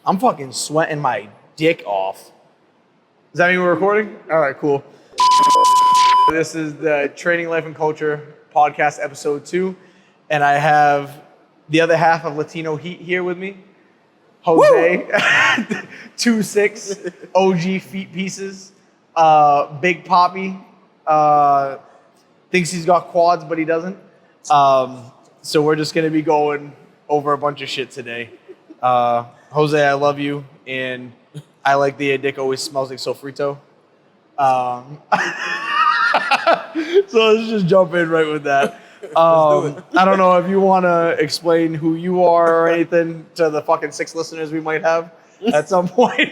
I'm fucking sweating my dick off. Does that mean we're recording? All right, cool. This is the Training Life and Culture podcast, episode 2. And I have the other half of Latino Heat here with me. Jose, 2'6", OG feet pieces. Big Poppy, thinks he's got quads, but he doesn't. So we're just going to be going over a bunch of shit today. Jose, I love you, and I like the dick always smells like sofrito. So let's just jump in right with that. I don't know if you want to explain who you are or anything to the fucking 6 listeners we might have at some point.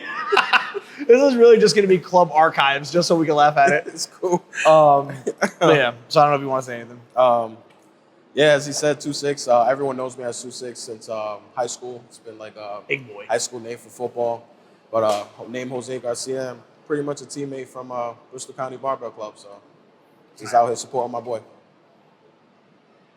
This is really just going to be club archives, just so we can laugh at it. It's cool. But yeah, so I don't know if you want to say anything. Yeah, as he said, 2'6". Everyone knows me as 2'6" since high school. It's been like a Big boy. high school name for football. But named Jose Garcia. I'm pretty much a teammate from Bristol County Barbell Club. So he's out here supporting my boy.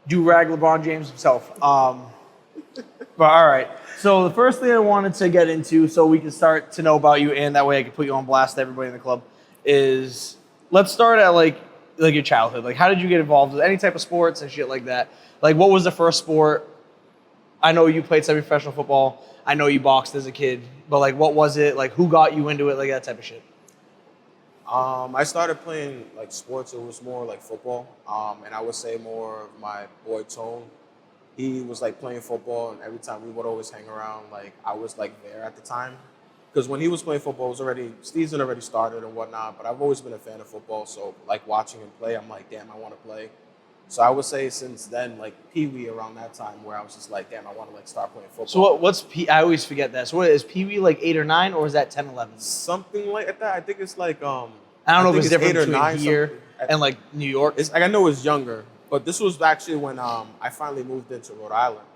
Do-rag LeBron James himself. But all right. So the first thing I wanted to get into, so we can start to know about you, and that way I can put you on blast to everybody in the club, is let's start at like your childhood. Like, how did you get involved with any type of sports and shit like that? Like, what was the first sport? I know you played semi-professional football. I know you boxed as a kid. But, like, what was it? Like, who got you into it? Like, that type of shit. I started playing like sports. It was more like football. And I would say more of my boy Tone. He was like playing football, and every time we would always hang around. Like, I was like there at the time. Because when he was playing football, season already started and whatnot, but I've always been a fan of football, so like watching him play, I'm like, damn, I want to play. So I would say since then, like Pee-wee around that time, where I was just like, damn, I want to like start playing football. So what's I always forget that. So what is Pee-wee, like 8 or 9, or is that 10, 11? Something like that. I think it's like I don't know if it's different 8 or between 9 here and like New York. It's like I know it's younger, but this was actually when I finally moved into Rhode Island.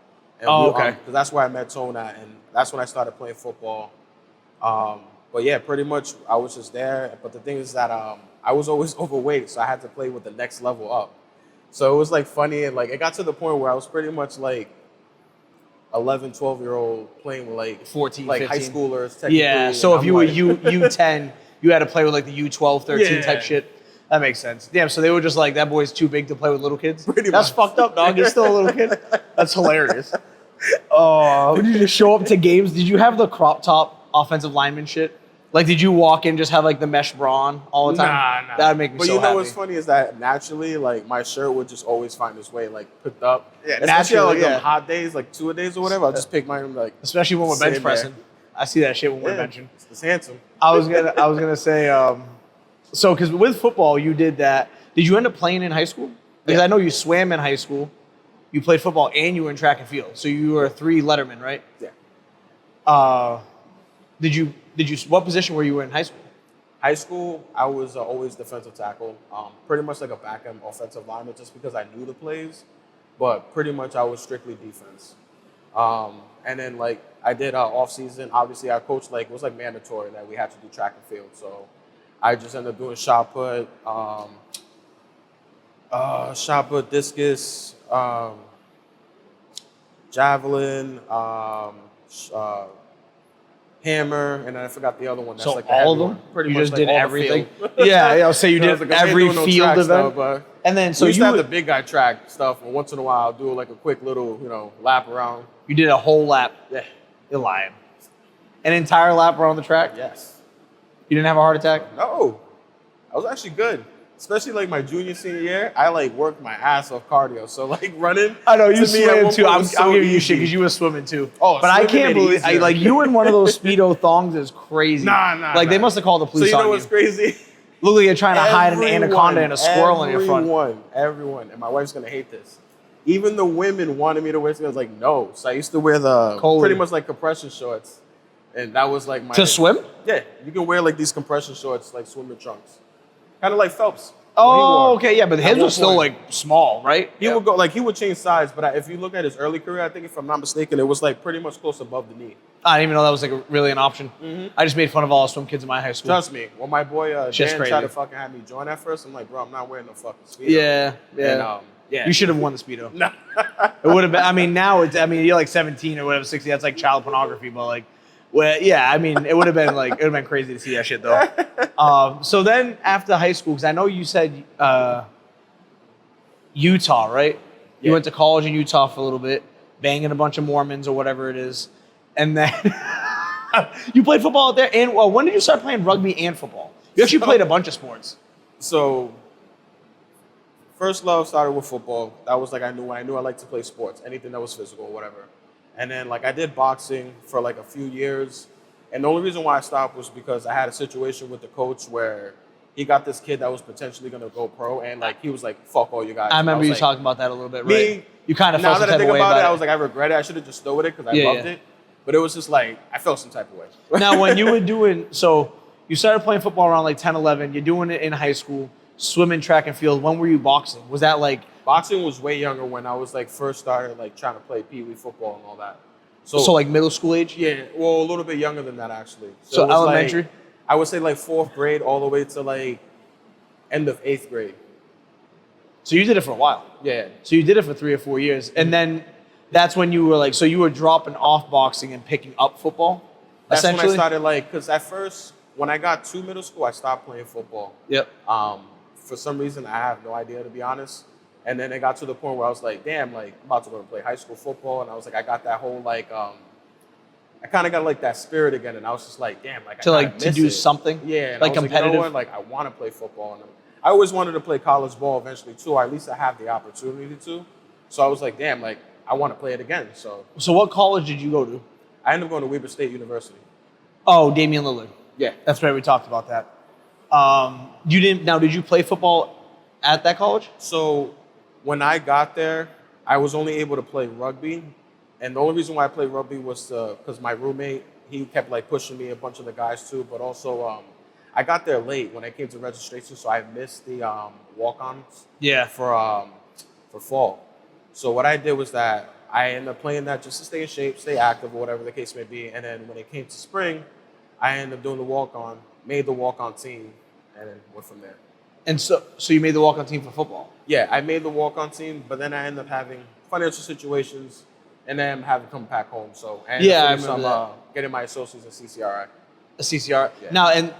And okay. Because that's where I met Tone at, and that's when I started playing football. But yeah, pretty much I was just there. But the thing is that I was always overweight, so I had to play with the next level up. So it was like funny, and like it got to the point where I was pretty much like 11, 12-year-old playing with like 14, like 15. high schoolers. Technically, Yeah, so if I'm you were like, U10, you had to play with like the U12, 13 Yeah. type shit. That makes sense. Damn, so they were just like, that boy's too big to play with little kids? Pretty That's much. fucked up, dog. You're still a little kid. That's hilarious. Oh, did you just show up to games? Did you have the crop top offensive lineman shit? Like, did you walk in just have like the mesh bra on all the time? Nah. That would make me but so you know happy. what's funny is that naturally, like my shirt would just always find its way, like picked up. Yeah, especially on, like naturally, them hot days, like 2 a days or whatever. I'll just pick mine like. Especially when we're bench Same pressing. there. I see that shit when we're Yeah, benching. it's handsome. I was gonna say, so because with football you did that. Did you end up playing in high school? Because Yeah. I know you swam in high school, you played football, and you were in track and field. So you were a 3 letterman, right? Yeah. Did you? What position were you in high school? High school, I was always defensive tackle. Pretty much like a back end offensive lineman, just because I knew the plays. But pretty much I was strictly defense. And then like I did off season. Obviously, our coach like it was like mandatory that we had to do track and field. So I just ended up doing shot put, discus, javelin, hammer, and then I forgot the other one. That's So like the all of heavy them? one. Pretty You much just like did all the everything? field. Yeah. So you So I did was like, I ain't every doing no field track event. stuff, but And then so we used you to have would- the big guy track stuff, and once in a while I'll do like a quick little, lap around. you did a whole lap. Yeah, you're lying. An entire lap around the track. Yes. You didn't have a heart attack? No. I was actually good. Especially like my junior, senior year, I like worked my ass off cardio. So like running. I know you to me at swam one too. point I'm was so giving you easy. shit because you were swimming too. Oh, but I swimming can't made it believe easier. like you in one of those Speedo thongs is crazy. Nah. Like they must have called the So police you know on what's you. crazy? Look like you're trying to hide an anaconda and a squirrel in your front. Everyone, and my wife's gonna hate this. Even the women wanted me to wear. I was like, no. So I used to wear the Coley. pretty much like compression shorts, and that was like my To swim? Yeah, you can wear like these compression shorts, like swimming trunks, kind of like Phelps. Oh, okay, yeah, but his At one was still point. like small, right? He would go like he would change size, but if you look at his early career, I think if I'm not mistaken, it was like pretty much close above the knee. I didn't even know that was like really an option. Mhm. I just made fun of all the swim kids in my high school. Trust me, when my boy Shit's Dan crazy. tried to fucking have me join at first, I'm like, bro, I'm not wearing no fucking speedo. Yeah. And, yeah. You should have won the Speedo. No. It would have been. I mean, now it's. I mean, you're like 17 or whatever, 16. That's like child pornography. But like Well, yeah, I mean, it would have been crazy to see that shit though. So then after high school, because I know you said Utah, right? You Yeah. went to college in Utah for a little bit, banging a bunch of Mormons or whatever it is, and then you played football out there. And well, when did you start playing rugby and football? You actually played a bunch of sports. So first love started with football. That was like I knew I liked to play sports, anything that was physical, whatever. And then like I did boxing for like a few years. And the only reason why I stopped was because I had a situation with the coach where he got this kid that was potentially going to go pro, and like he was like, "Fuck all you guys." I remember you like, talking about that a little bit, me, right? You kind of now felt some that I type think of way about it, about I was like, I regret it. I should have just stood with it because I loved it. But it was just like I felt some type of way. Now, when you were doing, so you started playing football around like 10, 11. You're doing it in high school, swimming, track and field. When were you boxing? Was that like Boxing was way younger when I was like first started like trying to play pee wee football and all that. so like middle school age? Yeah, well, a little bit younger than that actually. So it was elementary? like, I would say like 4th grade all the way to like end of 8th grade. So you did it for a while. Yeah. So you did it for 3 or 4 years, and then that's when you were like, so you were dropping off boxing and picking up football. That's when I essentially? started like, because at first when I got to middle school, I stopped playing football. Yep. For some reason, I have no idea to be honest. And then it got to the point where I was like, damn, like I'm about to go to play high school football, and I was like, I got that whole like, I kind of got like that spirit again, and I was just like, damn, like To do it. something. Yeah, and like I was competitive. Like, you know what? Like I want to play football, and I always wanted to play college ball eventually too, or at least I have the opportunity to. So I was like, damn, like I want to play it again. So what college did you go to? I ended up going to Weber State University. Oh, Damian Lillard. Yeah. That's right. We talked about that. You didn't. Now, did you play football at that college? So when I got there, I was only able to play rugby, and the only reason why I played rugby was because my roommate, he kept like pushing me, a bunch of the guys too, but also I got there late when I came to registration, so I missed the walk-ons. Yeah. For fall. So what I did was that I ended up playing that just to stay in shape, stay active, or whatever the case may be. And then when it came to spring, I ended up doing the walk-on, made the walk-on team, and then went from there. And so you made the walk-on team for football? Yeah, I made the walk-on team, but then I ended up having financial situations, and then having to come back home. So I ended up remember that. Getting my associates in CCRI. A CCR. Yeah.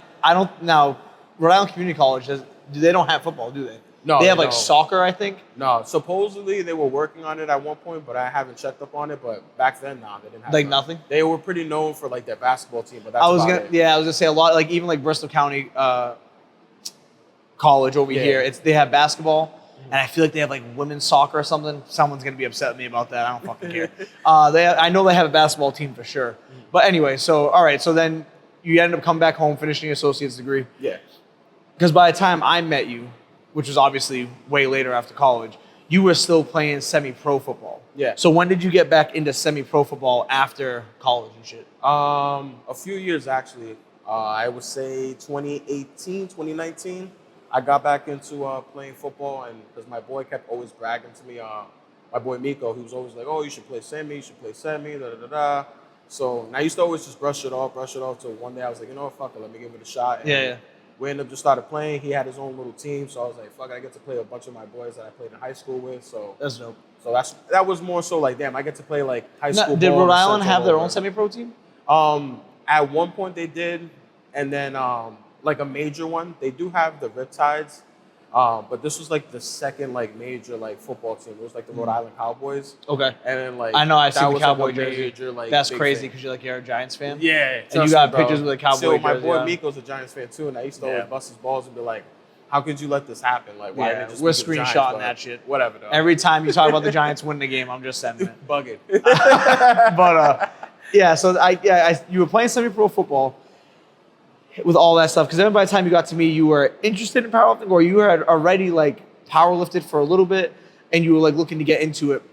Now, Rhode Island Community College they don't have football, do they? No, they have they like don't. soccer, I think. No, supposedly they were working on it at one point, but I haven't checked up on it. But back then, they didn't have Like none. nothing? They were pretty known for like their basketball team, but that's I was about gonna it. say a lot, like even like Bristol County College over here. They have basketball, and I feel like they have like women's soccer or something. Someone's gonna be upset with me about that. I don't fucking care. I know they have a basketball team for sure. But anyway, so all right, so then you ended up coming back home, finishing your associate's degree. Yeah. Because by the time I met you, which was obviously way later after college, you were still playing semi-pro football. Yeah. So when did you get back into semi-pro football after college and shit? A few years actually. I would say 2018, 2019. I got back into playing football, and because my boy kept always bragging to me, my boy Miko, he was always like, "Oh, you should play semi, da da da da." So and I used to always just brush it off. Till one day I was like, you know what, fuck it, let me give it a shot. And Yeah. we ended up just started playing. He had his own little team, so I was like, fuck it, I get to play a bunch of my boys that I played in high school with. So That's dope. So that was more so like, damn, I get to play like high school. Did ball Rhode in Island Central have their over. own semi-pro team? At one point they did, and then like a major one. They do have the Riptides, but this was like the second like major like football team. It was like the Rhode Island Cowboys. Okay. And then like I know I've that seen the was, Cowboy like, a jersey. major, like, That's big crazy thing. because you're a Giants fan. Yeah, And you got trust me, pictures bro. with a Cowboy So my jersey boy on. Miko's a Giants fan too, and I used to always bust his balls and be like, "How could you let this happen? Like, why didn't it just we're be the Giants?" screenshotting But that shit. Whatever, though. Every time you talk about the Giants winning the game, I'm just sending it. Bugging. But yeah, so you were playing semi-pro football with all that stuff. Because then by the time you got to me, you were interested in powerlifting, or you had already like powerlifted for a little bit, and you were like looking to get into it.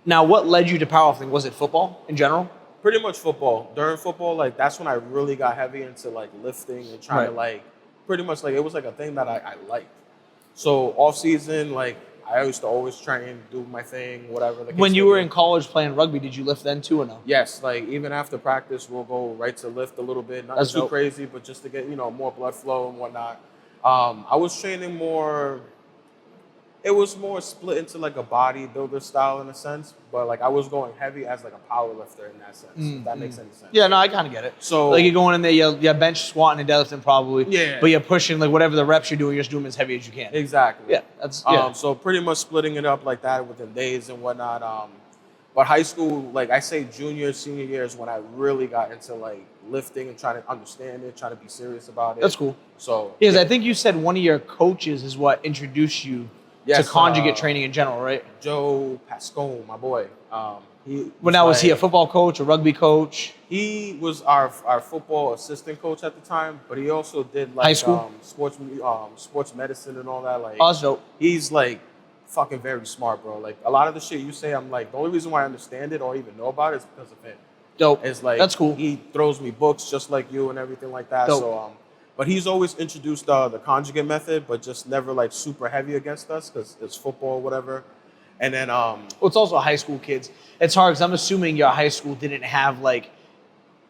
Now, what led you to powerlifting? Was it football in general? Pretty much football. During football, like that's when I really got heavy into like lifting and trying to like pretty much like it was like a thing that I liked. So off season, like I used to always try and do my thing, whatever. The case When you may were be. in college playing rugby, did you lift then too or no? Yes, like even after practice, we'll go right to lift a little bit. Not That's too dope. crazy, but just to get more blood flow and whatnot. I was training more. It was more split into like a bodybuilder style in a sense, but like I was going heavy as like a power lifter in that sense. If that makes any sense. Yeah, no, I kind of get it. So like you're going in there, you're bench squatting and deadlifting probably. Yeah. But you're pushing like whatever the reps you're doing, you're just doing them as heavy as you can. exactly. Yeah, that's yeah. So pretty much splitting it up like that within days and whatnot. But high school, like I say, junior, senior year is when I really got into like lifting and trying to understand it, trying to be serious about it. That's cool. So Because I think you said one of your coaches is what introduced you to conjugate training in general, right? Joe Pascone, my boy. Was he a football coach, a rugby coach? He was our football assistant coach at the time, but he also did like High school? sports medicine and all that. Like, Oh, that's dope. he's like fucking very smart, bro. Like a lot of the shit you say, I'm like, the only reason why I understand it or even know about it is because of him. Dope. It's like That's cool. He throws me books just like you and everything like that. Dope. So but he's always introduced the conjugate method, but just never like super heavy against us because it's football or whatever. And then Well, it's also high school kids. It's hard because I'm assuming your high school didn't have like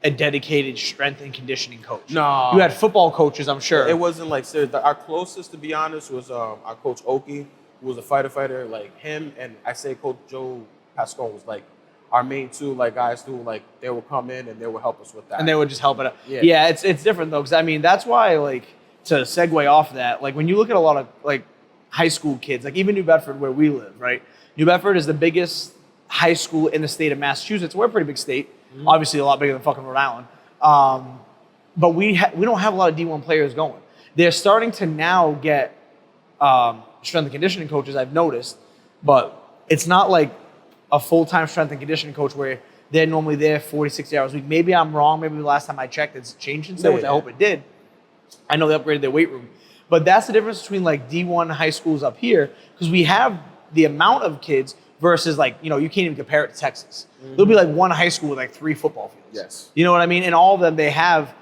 a dedicated strength and conditioning coach. No. You had football coaches, I'm sure. It wasn't like serious. Our closest, to be honest, was our coach Oki, who was a fighter. Like him and I say Coach Joe Pascone was like our main two like guys who like they would come in and they would help us with that. And they would just help it out. Yeah. Yeah, it's different though, because I mean that's why like to segue off that, like when you look at a lot of like high school kids, like even New Bedford where we live, right? New Bedford is the biggest high school in the state of Massachusetts. We're a pretty big state, obviously a lot bigger than fucking Rhode Island. But we don't have a lot of D1 players going. They're starting to now get strength and conditioning coaches, I've noticed, but it's not like a full-time strength and conditioning coach where they're normally there 40, 60 hours a week. Maybe I'm wrong. Maybe the last time I checked, it's changed since then, which I hope it did. I know they upgraded their weight room. But that's the difference between like D1 high schools up here, because we have the amount of kids versus like, you can't even compare it to Texas. There'll be like one high school with like 3 football fields. Yes. You know what I mean? And all of them, they have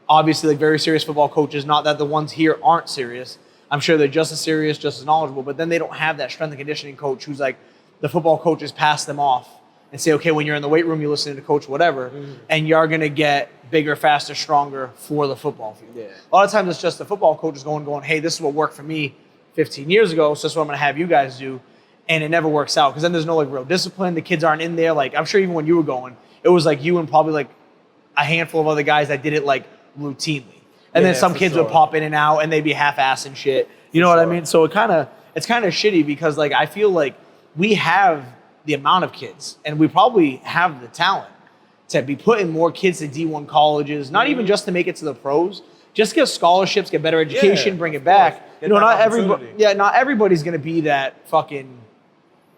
obviously like very serious football coaches. Not that the ones here aren't serious. I'm sure they're just as serious, just as knowledgeable, but then they don't have that strength and conditioning coach who's like, the football coaches pass them off and say, okay, when you're in the weight room, you listen to coach whatever, and you're going to get bigger, faster, stronger for the football field. Yeah. A lot of times it's just the football coaches going, hey, this is what worked for me 15 years ago, so this is what I'm going to have you guys do, and it never works out because then there's no like real discipline. The kids aren't in there. Like I'm sure even when you were going, it was like you and probably like a handful of other guys that did it like routinely. And then some kids would pop in and out and they'd be half-assed and shit. You know what I mean? So it's kind of shitty because like I feel like we have the amount of kids and we probably have the talent to be putting more kids to D1 colleges, not even just to make it to the pros, just get scholarships, get better education, bring it back. Not everybody's going to be that fucking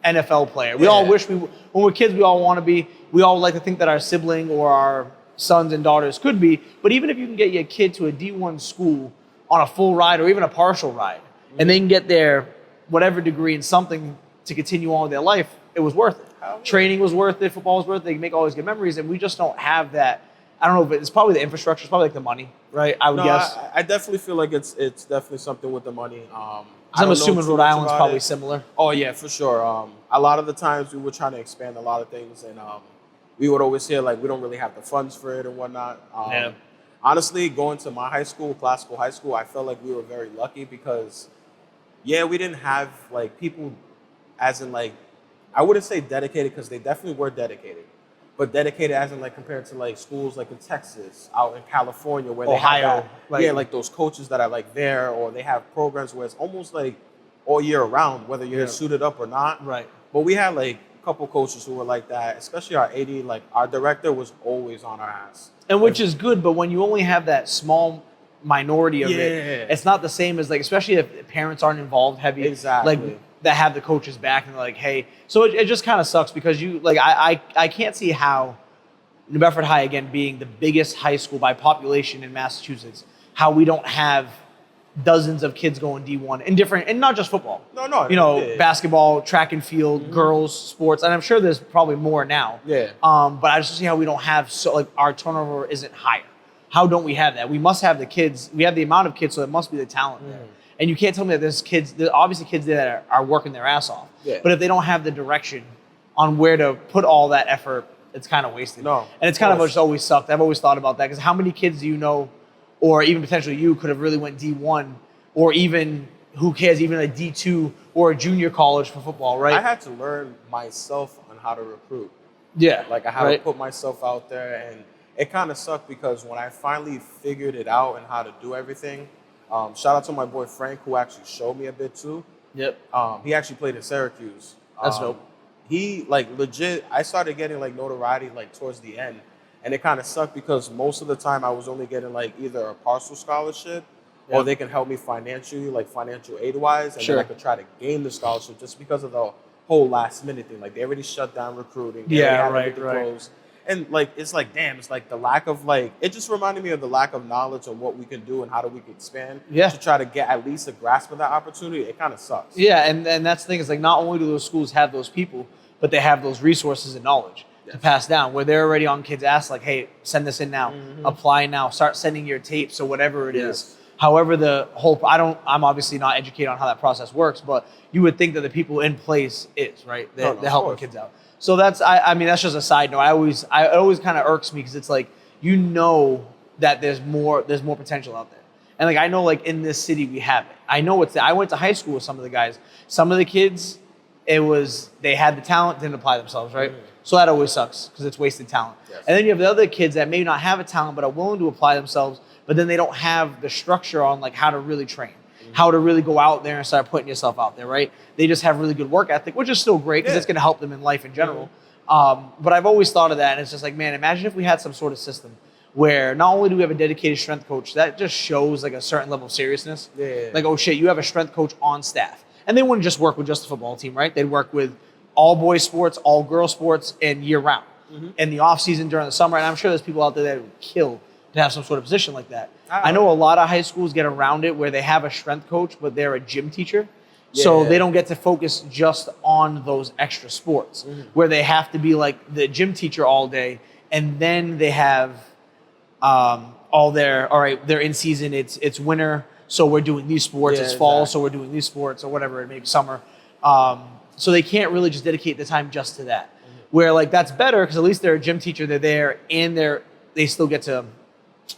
NFL player. We all wish when we're kids, we all want to be. We all like to think that our sibling or our sons and daughters could be. But even if you can get your kid to a D1 school on a full ride or even a partial ride, and they can get their whatever degree in something to continue on with their life, it was worth it. Training was worth it. Football was worth it. They can make all these good memories, and we just don't have that. I don't know if it's probably the infrastructure. It's probably like the money, right? I would guess. I definitely feel like it's definitely something with the money. I'm assuming Rhode Island's probably similar. Oh yeah, for sure. A lot of the times we were trying to expand a lot of things, and we would always hear like we don't really have the funds for it and whatnot. Honestly, going to my high school, classical high school, I felt like we were very lucky because, we didn't have like people, as in like, I wouldn't say dedicated because they definitely were dedicated, but dedicated as in like compared to like schools like in Texas, out in California, where Ohio, they have like those coaches that are like there, or they have programs where it's almost like all year round, whether you're suited up or not. Right. But we had like a couple coaches who were like that, especially our AD, like our director was always on our ass. And which is good, but when you only have that small minority of it, it's not the same as like, especially if parents aren't involved heavy. Exactly. Like that have the coaches back and they're like, hey, so it just kind of sucks because you like I can't see how New Bedford High, again, being the biggest high school by population in Massachusetts, how we don't have dozens of kids going D1 in different, and not just football. No. Basketball, track and field, girls, sports, and I'm sure there's probably more now. Yeah. But I just see how we don't have our turnover isn't higher. How don't we have that? We must have the kids. We have the amount of kids, so it must be the talent there. And you can't tell me that there's obviously kids there that are working their ass off. Yeah. But if they don't have the direction on where to put all that effort, it's kind of wasted. No. And it's kind of just always sucked. I've always thought about that because how many kids do you know, or even potentially you, could have really went D1 or even who cares, even a D2 or a junior college for football, right? I had to learn myself on how to recruit. Yeah. Like I had to put myself out there, and it kind of sucked because when I finally figured it out and how to do everything, shout out to my boy Frank, who actually showed me a bit too. Yep. He actually played in Syracuse. That's dope. He like legit, I started getting like notoriety like towards the end, and it kind of sucked because most of the time I was only getting like either a partial scholarship or they can help me financially, like financial aid wise, and then I could try to gain the scholarship just because of the whole last minute thing. Like they already shut down recruiting. Right. Closed. And like it's like damn, it's like the lack of like it just reminded me of the lack of knowledge on what we can do and how do we can expand to try to get at least a grasp of that opportunity. It kind of sucks. Yeah, and that's the thing is like not only do those schools have those people, but they have those resources and knowledge to pass down where they're already on kids' ass like, hey, send this in now, apply now, start sending your tapes or whatever it is. However, the whole I'm obviously not educated on how that process works, but you would think that the people in place is right. They're helping kids out. So that's I mean that's just a side note. It always kind of irks me because it's like that there's more potential out there, and like I know like in this city we have it. I know it's I went to high school with some of the guys. Some of the kids, they had the talent, didn't apply themselves, right? So that always sucks because it's wasted talent. Yes. And then you have the other kids that may not have a talent but are willing to apply themselves, but then they don't have the structure on like how to really train. How to really go out there and start putting yourself out there, right? They just have really good work ethic, which is still great because it's going to help them in life in general. But I've always thought of that, and it's just like, man, imagine if we had some sort of system where not only do we have a dedicated strength coach, that just shows like a certain level of seriousness. Like, oh shit, you have a strength coach on staff. And they wouldn't just work with just the football team, right? They'd work with all boys sports, all girls sports, and year round. In the off season during the summer, and I'm sure there's people out there that would kill to have some sort of position like that. I know a lot of high schools get around it where they have a strength coach, but they're a gym teacher. So they don't get to focus just on those extra sports where they have to be like the gym teacher all day. And then they have they're in season, it's winter, so we're doing these sports. It's fall, so we're doing these sports or whatever, it may be summer. So they can't really just dedicate the time just to that. Where like that's better because at least they're a gym teacher, they're there and they still get to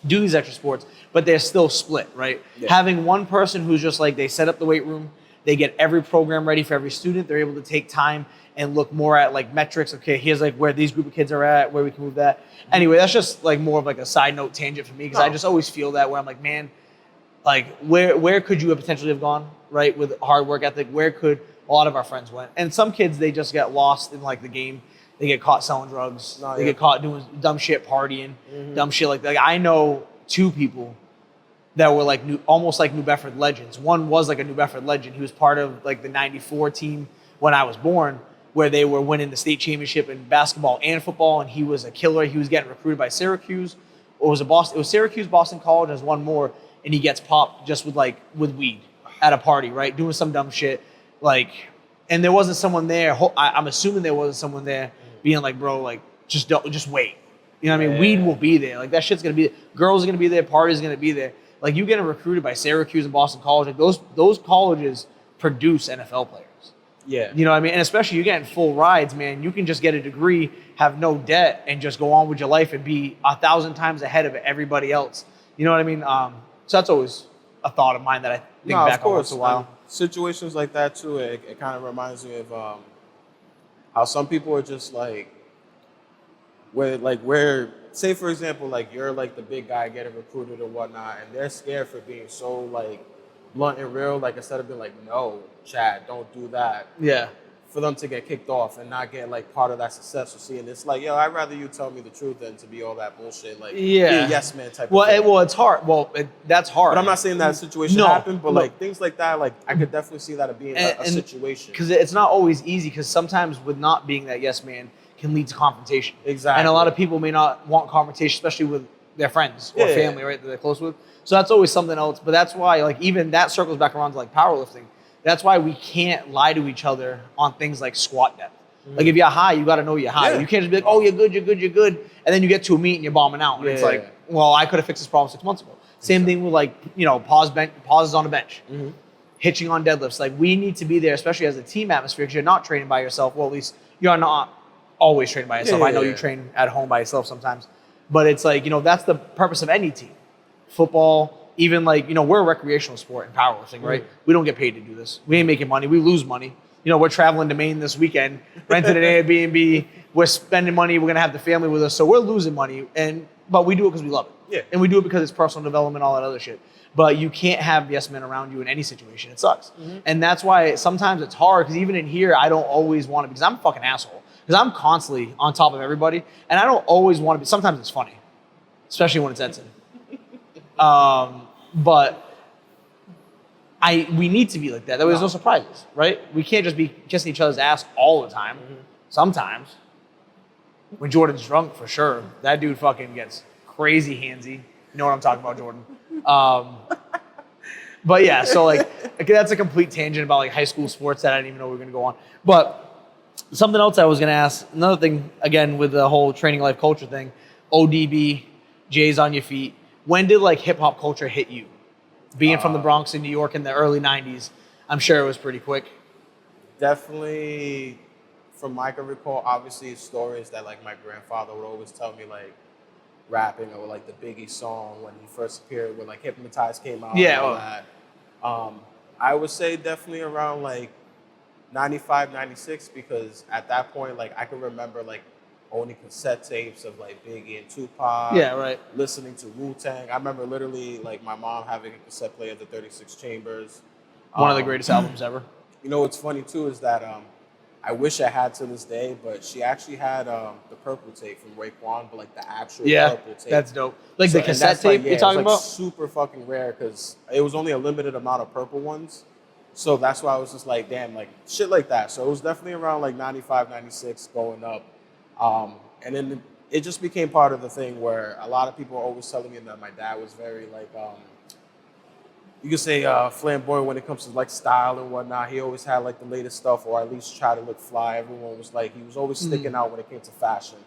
do these extra sports, but they're still split, right? Having one person who's just like, they set up the weight room, they get every program ready for every student, they're able to take time and look more at like metrics. Okay, here's like where these group of kids are at, where we can move that. Anyway, that's just like more of like a side note tangent for me because I just always feel that where I'm like, man, like where could you have potentially have gone, right? With hard work ethic, where could a lot of our friends went? And some kids, they just get lost in like the game. They get caught selling drugs. They get caught doing dumb shit, partying, dumb shit like that. Like, I know two people that were like almost like New Bedford legends. One was like a New Bedford legend. He was part of like the '94 team when I was born, where they were winning the state championship in basketball and football, and he was a killer. He was getting recruited by Syracuse. It was Syracuse, Boston College. There's one more, and he gets popped just with weed at a party, right? Doing some dumb shit, like. And there wasn't someone there. I'm assuming there wasn't someone there being like, bro, like, just wait. You know what I mean? Weed will be there. Like, that shit's going to be there. Girls are going to be there. Parties are going to be there. Like, you getting recruited by Syracuse and Boston College. Like, those colleges produce NFL players. Yeah. You know what I mean? And especially you getting full rides, man. You can just get a degree, have no debt, and just go on with your life and be 1,000 times ahead of everybody else. You know what I mean? So that's always a thought of mine that I think back on once in a while. Situations like that too, it kind of reminds me of how some people are just like, where say for example, like you're like the big guy getting recruited or whatnot, and they're scared for being so like blunt and real, like instead of being like, no, Chad, don't do that. Yeah. For them to get kicked off and not get like part of that success or seeing it's like, yo, I'd rather you tell me the truth than to be all that bullshit, like be a yes man type of thing. It's hard. That's hard. But I'm not saying that situation happened, but like things like that, like I could definitely see that being a situation. Because it's not always easy, because sometimes with not being that yes man can lead to confrontation. Exactly. And a lot of people may not want confrontation, especially with their friends or family, right, that they're close with. So that's always something else. But that's why, like, even that circles back around to like powerlifting. That's why we can't lie to each other on things like squat depth. Like if you're high, you got to know you're high. You can't just be like, oh, you're good. And then you get to a meet and you're bombing out. And it's like, well, I could have fixed this problem 6 months ago. Same thing with like, pauses on a bench, hitching on deadlifts. Like we need to be there, especially as a team atmosphere, because you're not training by yourself. Well, at least you're not always training by yourself. I know you train at home by yourself sometimes. But it's like, that's the purpose of any team. Football, even like, we're a recreational sport in powerlifting, right? We don't get paid to do this. We ain't making money. We lose money. We're traveling to Maine this weekend, rented an Airbnb. We're spending money. We're going to have the family with us. So we're losing money, but we do it because we love it. Yeah. And we do it because it's personal development, all that other shit. But you can't have yes men around you in any situation. It sucks. And that's why sometimes it's hard, because even in here, I don't always want to, because I'm a fucking asshole. Because I'm constantly on top of everybody, and I don't always want to be. Sometimes it's funny, especially when it's Edson. But we need to be like that. That way there's no surprises, right? We can't just be kissing each other's ass all the time. Sometimes. When Jordan's drunk, for sure. That dude fucking gets crazy handsy. You know what I'm talking about, Jordan. But yeah, so like that's a complete tangent about like high school sports that I didn't even know we were going to go on. But something else I was going to ask, another thing, again, with the whole training life culture thing, ODB, J's on your feet. When did like hip hop culture hit you? Being from the Bronx in New York in the early 90s, I'm sure it was pretty quick. Definitely, from what I can recall, obviously stories that like my grandfather would always tell me, like rapping or like the Biggie song when he first appeared, when like Hypnotized came out. Yeah. And all that. I would say definitely around like 95, 96, because at that point, like I can remember like owning cassette tapes of like Biggie and Tupac. Yeah, right. Listening to Wu-Tang. I remember literally like my mom having a cassette player of the 36 Chambers. One of the greatest albums ever. What's funny too is that I wish I had to this day, but she actually had the purple tape from Raekwon, but like the actual purple tape. That's dope. Like the cassette tape you're talking about? Super fucking rare, because it was only a limited amount of purple ones. So that's why I was just like, damn, like shit like that. So it was definitely around like 95, 96 going up. And then it just became part of the thing where a lot of people were always telling me that my dad was very like, you could say flamboyant when it comes to like style and whatnot. He always had like the latest stuff, or at least try to look fly. Everyone was like, he was always sticking out when it came to fashion.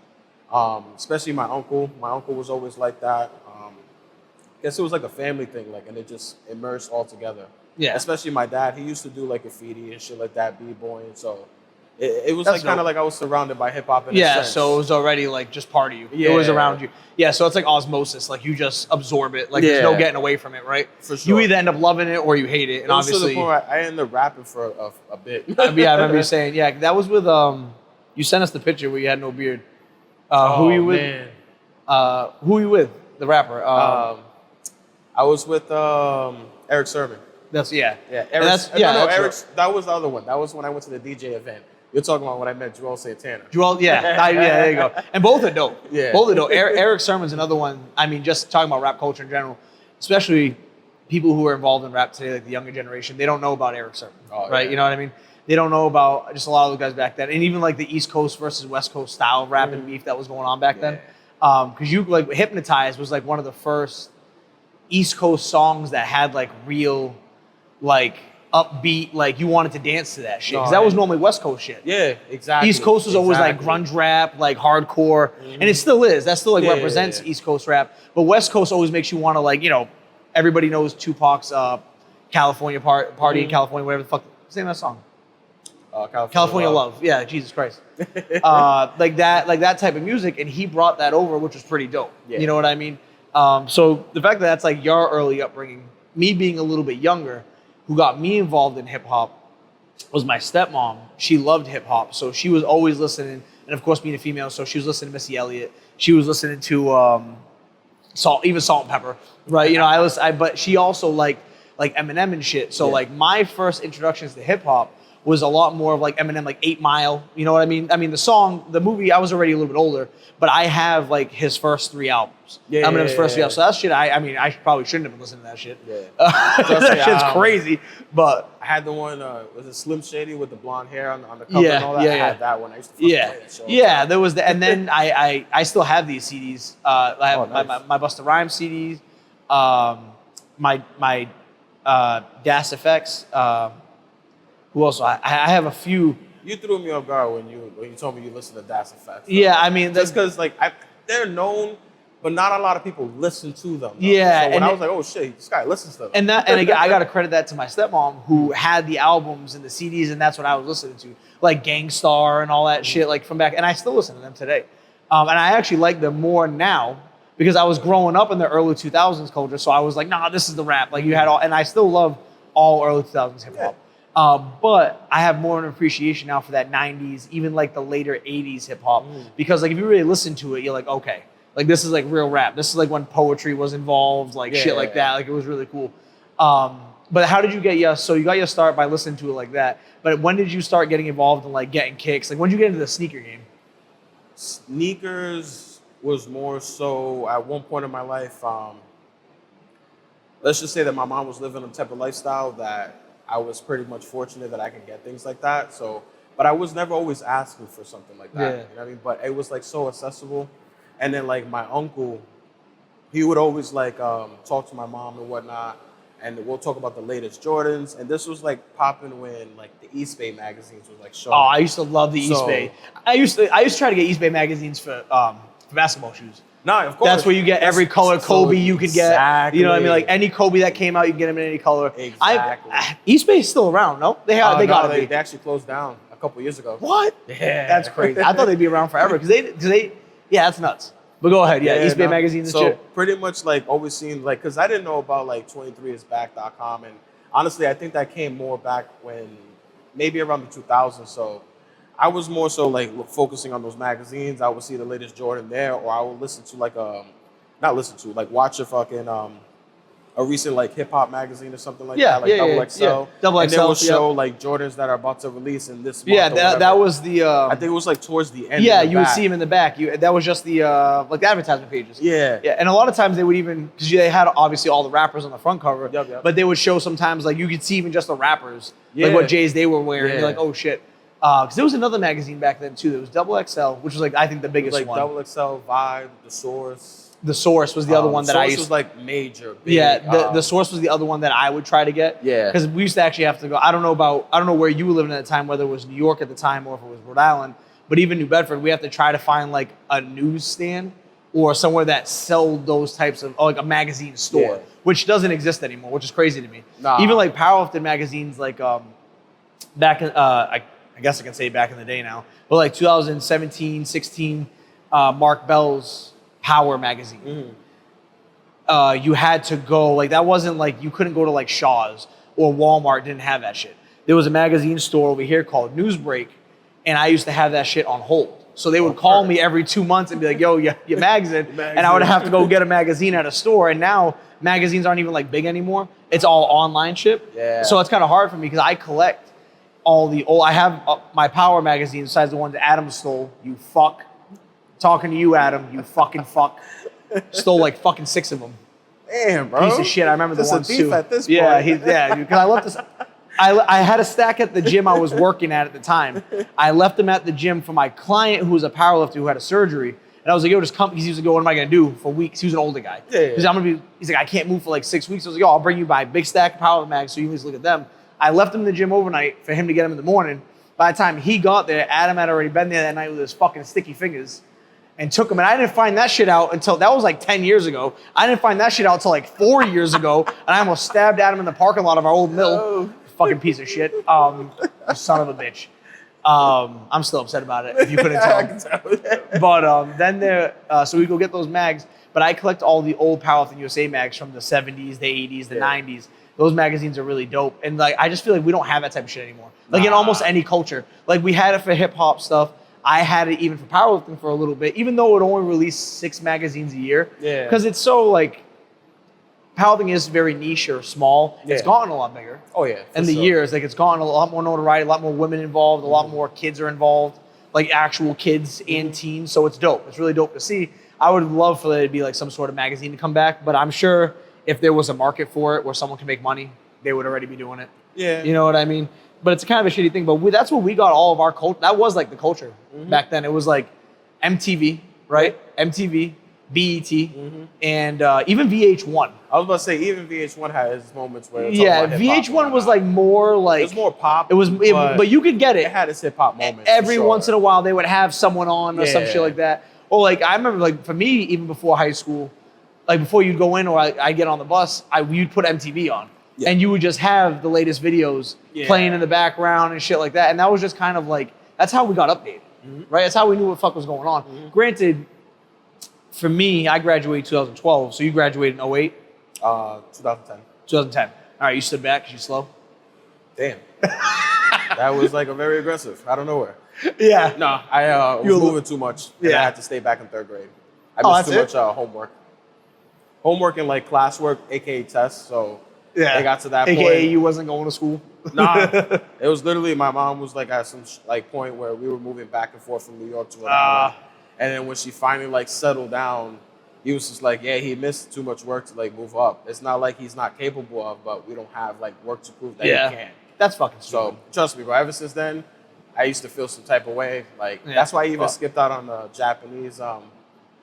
Especially my uncle. My uncle was always like that. I guess it was like a family thing, like, and it just immersed all together. Yeah. Especially my dad. He used to do like graffiti and shit like that, b-boying. So it was like kind of like I was surrounded by hip hop in a sense. So it was already like just part of you. Yeah. It was around you. Yeah, so it's like osmosis. Like you just absorb it. Like there's no getting away from it, right? For sure. You either end up loving it or you hate it. And obviously, to the point I ended up rapping for a bit. Yeah, I remember you saying, that was with you sent us the picture where you had no beard. Who are you with? Man. Who are you with? The rapper. I was with Eric Sermon. That's Eric. Eric. That was the other one. That was when I went to the DJ event. You're talking about when I met Joel Santana. There you go. And both are dope. Yeah. Both are dope. Eric Sermon's another one. I mean, just talking about rap culture in general, especially people who are involved in rap today, like the younger generation, they don't know about Eric Sermon, right? Yeah. You know what I mean? They don't know about just a lot of those guys back then, and even like the East Coast versus West Coast style of rap and beef that was going on back then. Because you like Hypnotized was like one of the first East Coast songs that had like real, like upbeat, like you wanted to dance to that shit. Because that was normally West Coast shit. Yeah, exactly. East Coast was always like grunge rap, like hardcore, and it still is. That still like represents East Coast rap. But West Coast always makes you want to like, everybody knows Tupac's California Party in California, whatever the fuck. What's the name of that song? California Love. Yeah, Jesus Christ. like that type of music, and he brought that over, which was pretty dope. Yeah. You know what I mean? So the fact that that's like your early upbringing, me being a little bit younger, who got me involved in hip hop was my stepmom. She loved hip hop, so she was always listening, and of course being a female, so she was listening to Missy Elliott. She was listening to Salt and Pepper, right? But she also liked like Eminem and shit. So like my first introductions to hip hop was a lot more of like Eminem, like 8 Mile. You know what I mean? I mean, the movie, I was already a little bit older, but I have like his first 3 albums. Eminem's first 3 albums. So that shit, I probably shouldn't have been listening to that shit. Yeah. That shit's crazy. But I had the one, was it Slim Shady with the blonde hair on the cover and all that? I had that one. I used to fucking play that show. There was and then I still have these CDs. I have my Busta Rhymes CDs, my Das Effects. Who else? I have a few. You threw me off guard when you told me you listened to Das Effects. Yeah, I mean, just because like they're known, but not a lot of people listen to them. Though. Yeah, so when I was like, oh shit, this guy listens to them. And again, I got to credit that to my stepmom, who had the albums and the CDs, and that's what I was listening to, like Gangstar and all that shit, like from back. And I still listen to them today, and I actually like them more now because I was growing up in the early 2000s culture. So I was like, nah, this is the rap. Like you had all, and I still love all early 2000s hip hop. But I have more of an appreciation now for that 90s, even like the later 80s hip hop. Because like if you really listen to it, you're like, okay, like this is like real rap. This is like when poetry was involved, like shit like that. Like it was really cool. But how did you get so you got your start by listening to it like that. But when did you start getting involved in like getting kicks? Like when did you get into the sneaker game? Sneakers was more so at one point in my life. Let's just say that my mom was living a type of lifestyle that I was pretty much fortunate that I could get things like that. So, but I was never always asking for something like that. Yeah. You know what I mean? But it was like so accessible. And then like my uncle, he would always like talk to my mom and whatnot. And we'll talk about the latest Jordans. And this was like popping when like the East Bay magazines was like showing. Oh, I used to love the East Bay. I used to try to get East Bay magazines for basketball shoes. No, of course. That's where you get every color Kobe you could get. Exactly. You know what I mean? Like any Kobe that came out, you can get them in any color. Exactly. East Bay is still around, no? They got to be. They actually closed down a couple years ago. What? Yeah. That's crazy. I thought they'd be around forever because they, yeah, that's nuts. But go ahead. Yeah, East Bay magazines and shit. So pretty much like always seen like, because I didn't know about like 23isback.com. And honestly, I think that came more back when maybe around the 2000s. So I was more so like focusing on those magazines. I would see the latest Jordan there, or I would listen to like like watch a recent like hip hop magazine or something like that, like Double XL. Yeah. Double and XL. they will show like Jordans that are about to release in this month. Yeah, that was the. I think it was like towards the end. Yeah, you would see them in the back. That was just the like the advertisement pages. Yeah, yeah, and a lot of times they would even because they had obviously all the rappers on the front cover. Yep. But they would show sometimes like you could see even just the rappers, like what J's they were wearing. You're like, oh shit. Because there was another magazine back then too. There was Double XL, which was like I think the biggest like one. Double XL, Vibe, The Source. The Source was the other one that Source I used. Was like major. Big, yeah, the Source was the other one that I would try to get. Yeah, because we used to actually have to go. I don't know where you were living at the time, whether it was New York at the time or if it was Rhode Island. But even New Bedford, we have to try to find like a newsstand or somewhere that sold those types of like a magazine store, which doesn't exist anymore, which is crazy to me. Nah. Even like powerlifting magazines, like back in I guess I can say back in the day now, but like 2017, 16, Mark Bell's Power magazine. You had to go, like that wasn't like, you couldn't go to like Shaw's or Walmart, didn't have that shit. There was a magazine store over here called Newsbreak, and I used to have that shit on hold. So they would call me every 2 months and be like, yo, your magazine. And I would have to go get a magazine at a store. And now magazines aren't even like big anymore. It's all online ship. Yeah. So it's kind of hard for me because I collect all the old, I have my Power magazine besides the ones that Adam stole. You fuck. Talking to you, Adam, you fucking fuck. Stole like fucking 6 of them. Damn, bro. Piece of shit. I remember the ones too. At this point. Yeah, because I left this. I had a stack at the gym I was working at the time. I left them at the gym for my client who was a powerlifter who had a surgery. And I was like, yo, just come. Because he was like, what am I going to do for weeks? He was an older guy. Yeah. He's like, I can't move for like 6 weeks. I was like, yo, I'll bring you my big stack of power mags so you can just look at them. I left him in the gym overnight for him to get them in the morning. By the time he got there, Adam had already been there that night with his fucking sticky fingers and took them. And I didn't find that shit out until, that was like 10 years ago. I didn't find that shit out until like 4 years ago. And I almost stabbed Adam in the parking lot of our old mill. Oh. Fucking piece of shit. Son of a bitch. I'm still upset about it, if you couldn't tell. I can tell. But then so we go get those mags. But I collect all the old Powerlifting USA mags from the 70s, the 80s, the 90s. Those magazines are really dope. And like, I just feel like we don't have that type of shit anymore. Like in almost any culture. Like we had it for hip hop stuff. I had it even for powerlifting for a little bit, even though it only released 6 magazines a year. Yeah. Because it's so like, powerlifting is very niche or small. It's gotten a lot bigger. Oh yeah. In the years, like it's gotten a lot more notoriety, a lot more women involved, a lot more kids are involved, like actual kids and teens. So it's dope. It's really dope to see. I would love for there to be like some sort of magazine to come back, but I'm sure if there was a market for it where someone can make money, they would already be doing it. Yeah. You know what I mean? But it's kind of a shitty thing. But that's what we got all of our culture. That was like the culture back then. It was like MTV, right? MTV, BET, and even VH1. I was about to say even VH1 had its moments where VH1 was like more like, it was more pop. But you could get it. It had its hip hop moments. Every once in a while, they would have someone on or some shit like that. Or like I remember, like for me, even before high school, like before you'd go in or I get on the bus, you'd put MTV on. Yeah. And you would just have the latest videos playing in the background and shit like that. And that was just kind of like, that's how we got updated, right? That's how we knew what the fuck was going on. Granted, for me, I graduated 2012. So you graduated in 08? 2010. 2010. All right, you stood back because you're slow? Damn. That was like a very aggressive. I don't know where. Yeah. No, I was moving too much. And I had to stay back in 3rd grade. I missed too much homework. Homework and like classwork, aka tests. So they got to that point. AKA you wasn't going to school? Nah. It was literally, my mom was like at some like point where we were moving back and forth from New York to Rhode Island. And then when she finally like settled down, he was just like, yeah, he missed too much work to like move up. It's not like he's not capable of, but we don't have like work to prove that he can. That's fucking stupid. So trust me, bro. Ever since then, I used to feel some type of way. Like that's why I even skipped out on the Japanese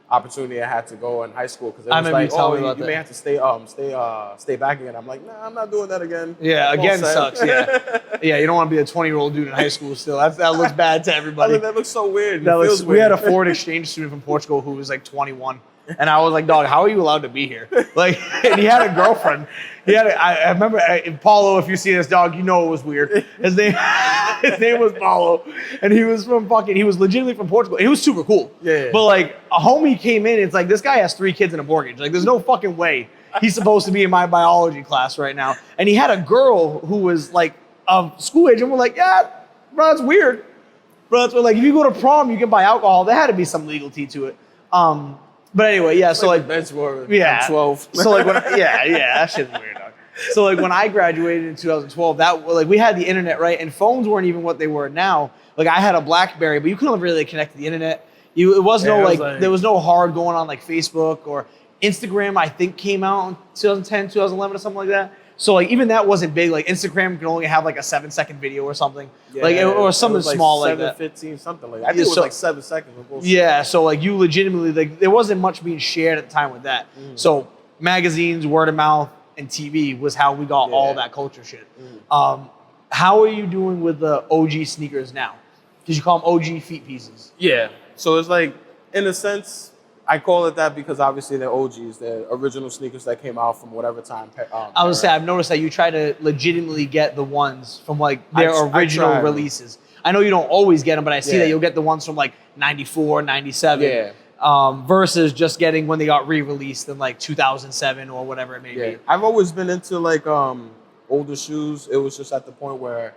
opportunity I had to go in high school, because it was like, oh, you may have to stay back again. I'm like, nah, I'm not doing that again. Yeah, again sucks. Yeah, yeah. You don't want to be a 20-year-old dude in high school still. That looks bad to everybody. That looks so weird. We had a foreign exchange student from Portugal who was like 21. And I was like, dog, how are you allowed to be here? Like, and he had a girlfriend. I remember, Paulo, if you see this, dog, you know it was weird. His name was Paulo. And he was legitimately from Portugal. He was super cool. Yeah. But like, a homie came in, it's like, this guy has 3 kids and a mortgage. Like, there's no fucking way he's supposed to be in my biology class right now. And he had a girl who was like of school age, and we're like, yeah, bro, that's weird. Bro, that's like, if you go to prom, you can buy alcohol. There had to be some legality to it. But anyway, yeah. So like, bench warmer. Yeah. 12. So like, that shit's weird, dog. So like, when I graduated in 2012, that like we had the internet, right, and phones weren't even what they were now. Like I had a BlackBerry, but you couldn't really connect to the internet. There was no hard going on like Facebook or Instagram. I think came out in 2010, 2011 or something like that. So like even that wasn't big. Like Instagram could only have like a 7-second video or something, or something small like that. 7:15, something like that. I think it was like 7 seconds. Yeah, so like you legitimately, like there wasn't much being shared at the time with that. So magazines, word of mouth, and TV was how we got all that culture shit. How are you doing with the OG sneakers now? Because you call them OG feet pieces. Yeah. So it's like, in a sense, I call it that because obviously they're OGs. They're original sneakers that came out from whatever time. I would say I've noticed that you try to legitimately get the ones from like their original releases. I know you don't always get them, but I see that you'll get the ones from like 94, 97. Yeah. Versus just getting when they got re-released in like 2007 or whatever it may be. I've always been into like older shoes. It was just at the point where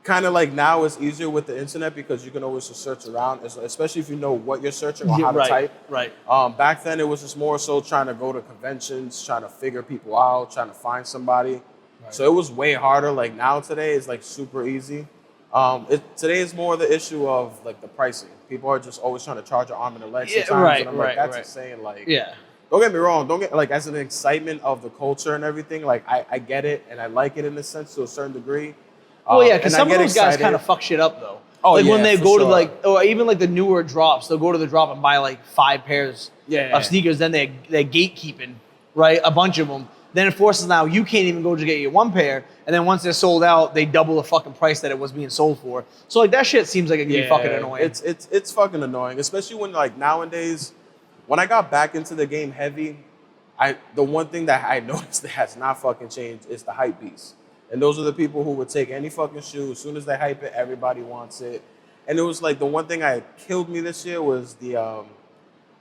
kind of like now it's easier with the internet because you can always just search around, especially if you know what you're searching or how to type. Right. Back then it was just more so trying to go to conventions, trying to figure people out, trying to find somebody. Right. So it was way harder. Like now today it's like super easy. Today is more the issue of like the pricing. People are just always trying to charge an arm and a leg sometimes. And I'm like, that's insane. Like, don't get me wrong. Like as an excitement of the culture and everything, like I get it and I like it in a sense to a certain degree. Well, yeah, because some of those guys kind of fuck shit up, though. Oh, like when they go to like, or even like the newer drops, they'll go to the drop and buy like 5 pairs of sneakers. Then they're gatekeeping, right? A bunch of them. Then it forces now you can't even go to get your 1 pair. And then once they're sold out, they double the fucking price that it was being sold for. So like that shit seems like it can be fucking annoying. It's fucking annoying, especially when like nowadays, when I got back into the game heavy, the one thing that I noticed that has not fucking changed is the hype beast. And those are the people who would take any fucking shoe. As soon as they hype it, everybody wants it. And it was like the one thing I killed me this year was the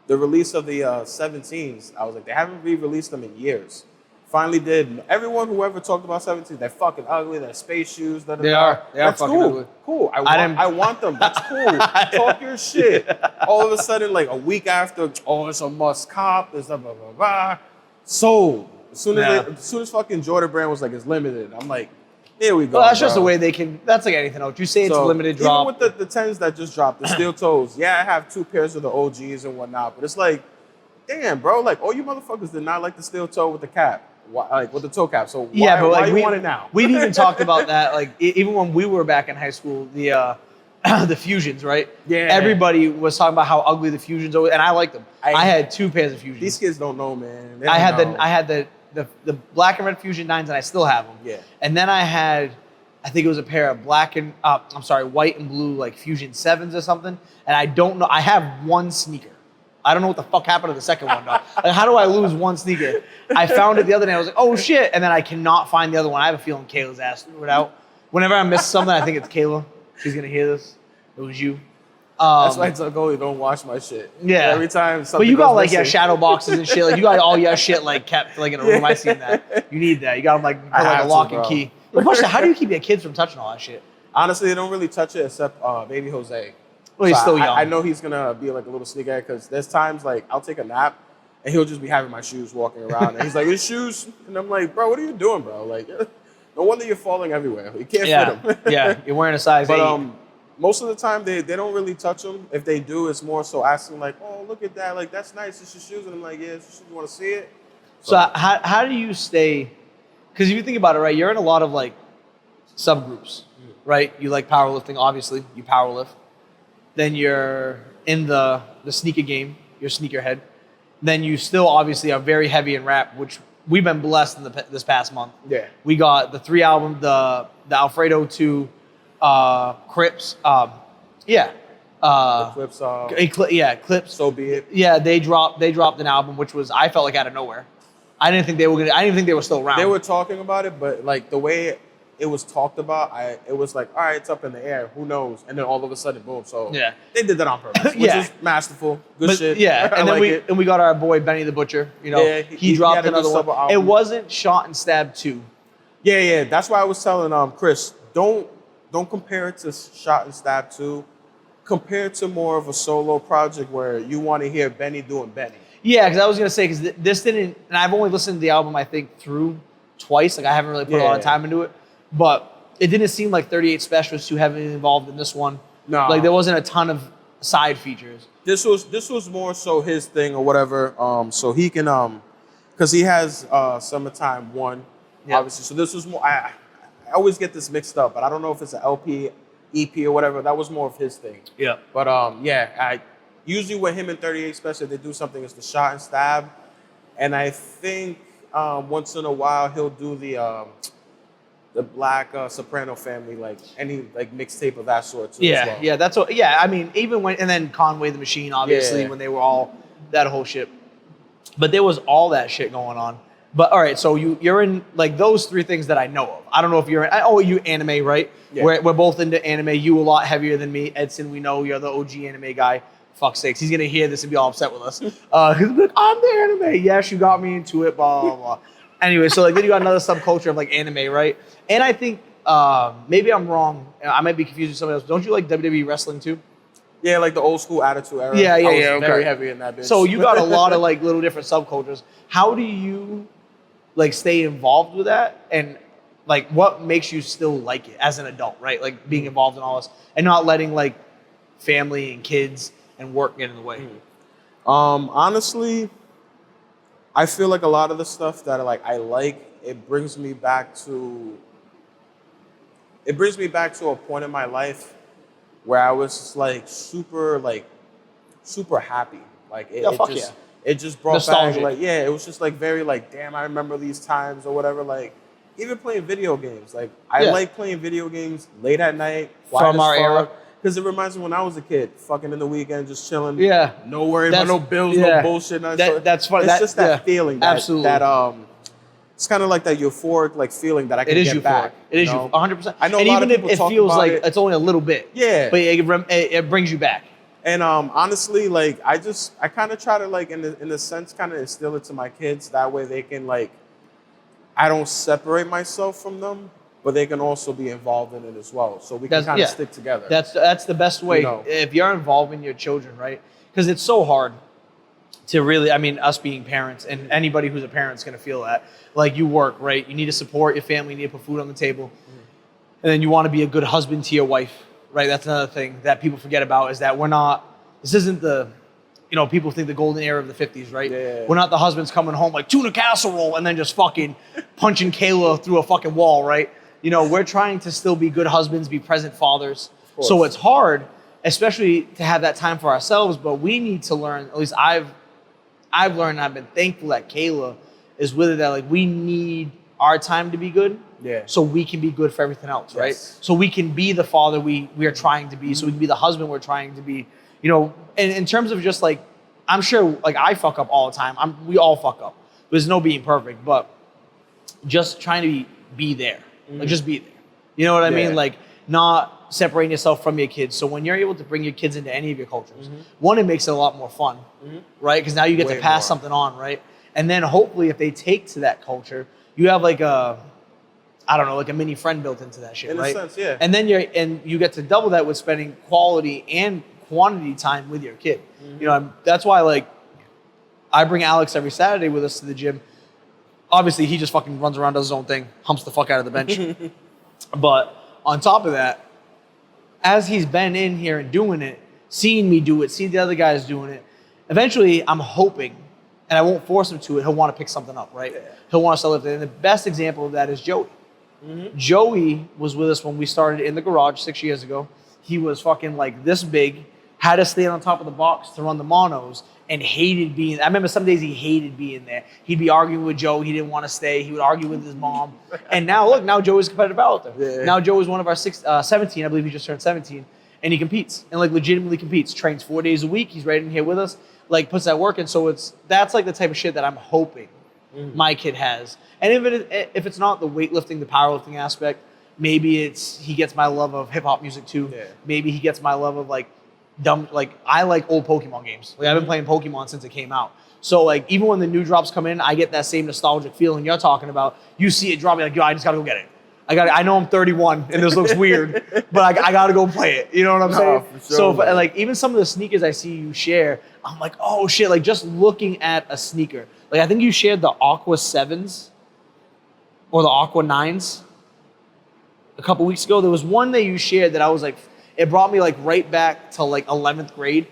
release of the 17s. I was like, they haven't re-released them in years. Finally did. Everyone who ever talked about 17s, they're fucking ugly. They're space shoes. They are fucking ugly. Cool. I want them. That's cool. Talk your shit. All of a sudden, like a week after, it's a must cop. There's blah, blah, blah, blah. Sold. As soon as fucking Jordan brand was like, it's limited, I'm like, here we go. Well, that's just the way they can. That's like anything else. You say it's a limited drop. Even with the 10s that just dropped, the steel toes. Yeah, I have 2 pairs of the OGs and whatnot, but it's like, damn, bro, like all you motherfuckers did not like the steel toe with the cap, like with the toe cap. So why you want it now? We've even talked about that. Like even when we were back in high school, the Fusions, right? Yeah. Everybody was talking about how ugly the Fusions are, and I liked them. I had 2 pairs of Fusions. These kids don't know, man. I had the black and red Fusion 9s, and I still have them. Yeah. And then I think it was a pair of white and blue like Fusion 7s or something. And I don't know. I have 1 sneaker. I don't know what the fuck happened to the second one, though. Like, how do I lose 1 sneaker? I found it the other day. I was like, oh shit. And then I cannot find the other one. I have a feeling Kayla's ass threw it out. Whenever I miss something, I think it's Kayla. She's gonna hear this. It was you. That's why I tell Goalie, don't wash my shit. Yeah. Every time something But you got goes like missing. shadow boxes and shit. Like you got all your shit like kept like in a room. I seen that. You need that. You got like put I like have a to, lock and bro. key. But question, how do you keep your kids from touching all that shit? Honestly, they don't really touch it except baby Jose. Well, he's So still young. I know he's gonna be like a little sneakerhead because there's times like I'll take a nap and he'll just be having my shoes walking around and he's like, his shoes, and I'm like, bro, what are you doing, bro? Like, no wonder you're falling everywhere. You can't fit them. Yeah, you're wearing a size 8. But most of the time they don't really touch them. If they do, it's more so asking like, oh, look at that, like that's nice. It's your shoes, and I'm like, yeah, it's your shoes. You want to see it? So how do you stay? Because if you think about it, right, you're in a lot of like subgroups, right? You like powerlifting, obviously. You powerlift. Then you're in the sneaker game. You're sneakerhead. Then you still obviously are very heavy in rap, which we've been blessed in this past month. Yeah. We got the 3 album, the Alfredo 2, Crips. The clips, Clips. so be it. Yeah, they dropped an album, which was I felt like out of nowhere. I didn't think they were still around. They were talking about it, but like the way it was talked about, it was like, all right, it's up in the air. Who knows? And then all of a sudden, boom. So Yeah. they did that on purpose, which Yeah. is masterful. Good But, shit. Yeah, I and then like it. we got our boy Benny the Butcher. You know, Yeah, he he dropped had a good another summer one. It album. wasn't Shot and Stab 2. Yeah. That's why I was telling Chris, don't compare it to Shot and Stab 2. Compare it to more of a solo project where you want to hear Benny doing Benny. Yeah, because I was gonna say because this didn't, and I've only listened to the album I think through twice. Like I haven't really put a lot of time into it, but it didn't seem like 38 Special was too heavily involved in this one. No, like there wasn't a ton of side features. This was more so his thing or whatever. So he can because he has Summertime 1, obviously. So this was more. I always get this mixed up, but I don't know if it's an LP, EP or whatever. That was more of his thing. Yeah. But I usually with him and 38 Special, they do something. It's the Shot and Stab, and I think once in a while he'll do the Black Soprano Family, like any like mixtape of that sort too. Yeah, as well. yeah, that's what. Yeah, I mean, even when and then Conway the Machine, obviously, when they were all that whole shit. But there was all that shit going on. But all right, so you're in like those 3 things that I know of. I don't know if you're in. Oh, you anime, right? Yeah. We're both into anime. You a lot heavier than me, Edson. We know you're the OG anime guy. Fuck's sakes, he's gonna hear this and be all upset with us. He's like, I'm the anime. Yes, you got me into it. Blah blah blah. Anyway, so like then you got another subculture of like anime, right? And I think maybe I'm wrong. I might be confused with somebody else. Don't you like WWE wrestling too? Yeah, like the old school Attitude Era. Yeah. Very heavy in that bitch. So you got a lot of like little different subcultures. How do you like stay involved with that? And like what makes you still like it as an adult, right? Like being involved in all this and not letting like family and kids and work get in the way. Honestly, I feel like a lot of the stuff that I like, it brings me back to a point in my life where I was just like super happy. Like it just brought nostalgic. back it was just like very like, damn, I remember these times or whatever. Like even playing video games. Like I like playing video games late at night from our era. Because it reminds me when I was a kid, fucking in the weekend, just chilling. Yeah. No worry about no bills, no bullshit. That's funny. It's just that feeling. Absolutely. That it's kind of like that euphoric like feeling that I can get back. It is 100%. I know and a lot even of people if it talk feels about like it. it's only a little bit. Yeah. But it brings you back. And honestly, like I kind of try to like in a sense kind of instill it to my kids. That way they can like, I don't separate myself from them, but they can also be involved in it as well. So we can kind of stick together. That's the best way. If you're involving your children, right? Because it's so hard to really, I mean, us being parents and anybody who's a parent is going to feel that. Like you work, right? You need to support your family, you need to put food on the table. And then you want to be a good husband to your wife, right? That's another thing that people forget about is that this isn't the, people think the golden era of the 50s, right? Yeah. We're not the husbands coming home like tuna casserole and then just fucking punching Kayla through a fucking wall, right? We're trying to still be good husbands, be present fathers. So it's hard, especially to have that time for ourselves, but we need to learn, at least I've learned, and I've been thankful that Kayla is with it, that like we need our time to be good so we can be good for everything else, right? So we can be the father we are trying to be, so we can be the husband we're trying to be. And in terms of just like, I'm sure like I fuck up all the time. We all fuck up. There's no being perfect, but just trying to be there. Like just be there. You know what I mean? Like not separating yourself from your kids. So when you're able to bring your kids into any of your cultures, one, it makes it a lot more fun, right? Because now you get Way to pass more. something on, right? And then hopefully if they take to that culture, you have like a, I don't know, like a mini friend built into that shit, In right? a sense, yeah. And then you get to double that with spending quality and quantity time with your kid. You know, that's why like I bring Alex every Saturday with us to the gym. Obviously, he just fucking runs around, does his own thing, humps the fuck out of the bench. But on top of that, as he's been in here and doing it, seeing me do it, seeing the other guys doing it, eventually I'm hoping, and I won't force him to it, he'll want to pick something up, right? Yeah. He'll want to start lifting. And the best example of that is Joey. Joey was with us when we started in the garage 6 years ago. He was fucking like this big, had to stand on top of the box to run the monos, and hated being. I remember some days he hated being there. He'd be arguing with Joe. He didn't want to stay. He would argue with his mom. And now look, now Joe is a competitive powerlifter. Yeah. Now Joe is one of our 17. I believe he just turned 17, and he competes and like legitimately competes. Trains 4 days a week. He's right in here with us. Like puts that work in. So that's like the type of shit that I'm hoping my kid has. And if it's not the weightlifting, the powerlifting aspect, maybe he gets my love of hip hop music too. Yeah. Maybe he gets my love of like I like old Pokemon games. Like I've been playing Pokemon since it came out. So like even when the new drops come in, I get that same nostalgic feeling you're talking about. You see it drop, you're like, yo, I just gotta go get it. I know I'm 31 and this looks weird, but I gotta go play it. You know what I'm saying? For sure, So man. like even some of the sneakers I see you share, I'm like, oh shit, like just looking at a sneaker. Like I think you shared the Aqua 7s or the Aqua 9s a couple weeks ago. There was one that you shared that I was like, it brought me like right back to like 11th grade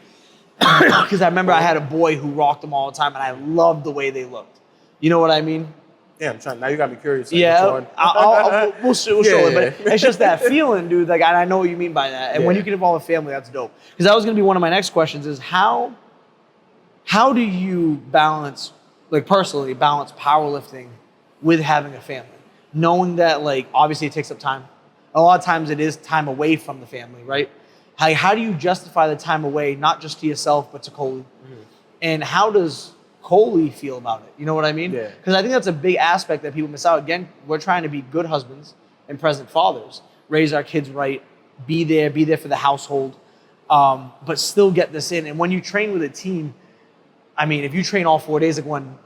because I remember I had a boy who rocked them all the time and I loved the way they looked. You know what I mean? Yeah, I'm trying. Now you got me curious. Like, Yeah, which one? we'll show it, but it's just that feeling, dude. Like I know what you mean by that, and when Yeah. you can involve a family, that's dope. Because that was gonna be one of my next questions: is how do you balance, like personally, balance powerlifting with having a family, knowing that like obviously it takes up time. A lot of times it is time away from the family, right? How do you justify the time away, not just to yourself, but to Coley? And how does Coley feel about it? You know what I mean? Yeah. Because I think that's a big aspect that people miss out. Again, we're trying to be good husbands and present fathers, raise our kids right, be there for the household, but still get this in. And when you train with a team, I mean, if you train all 4 days, like when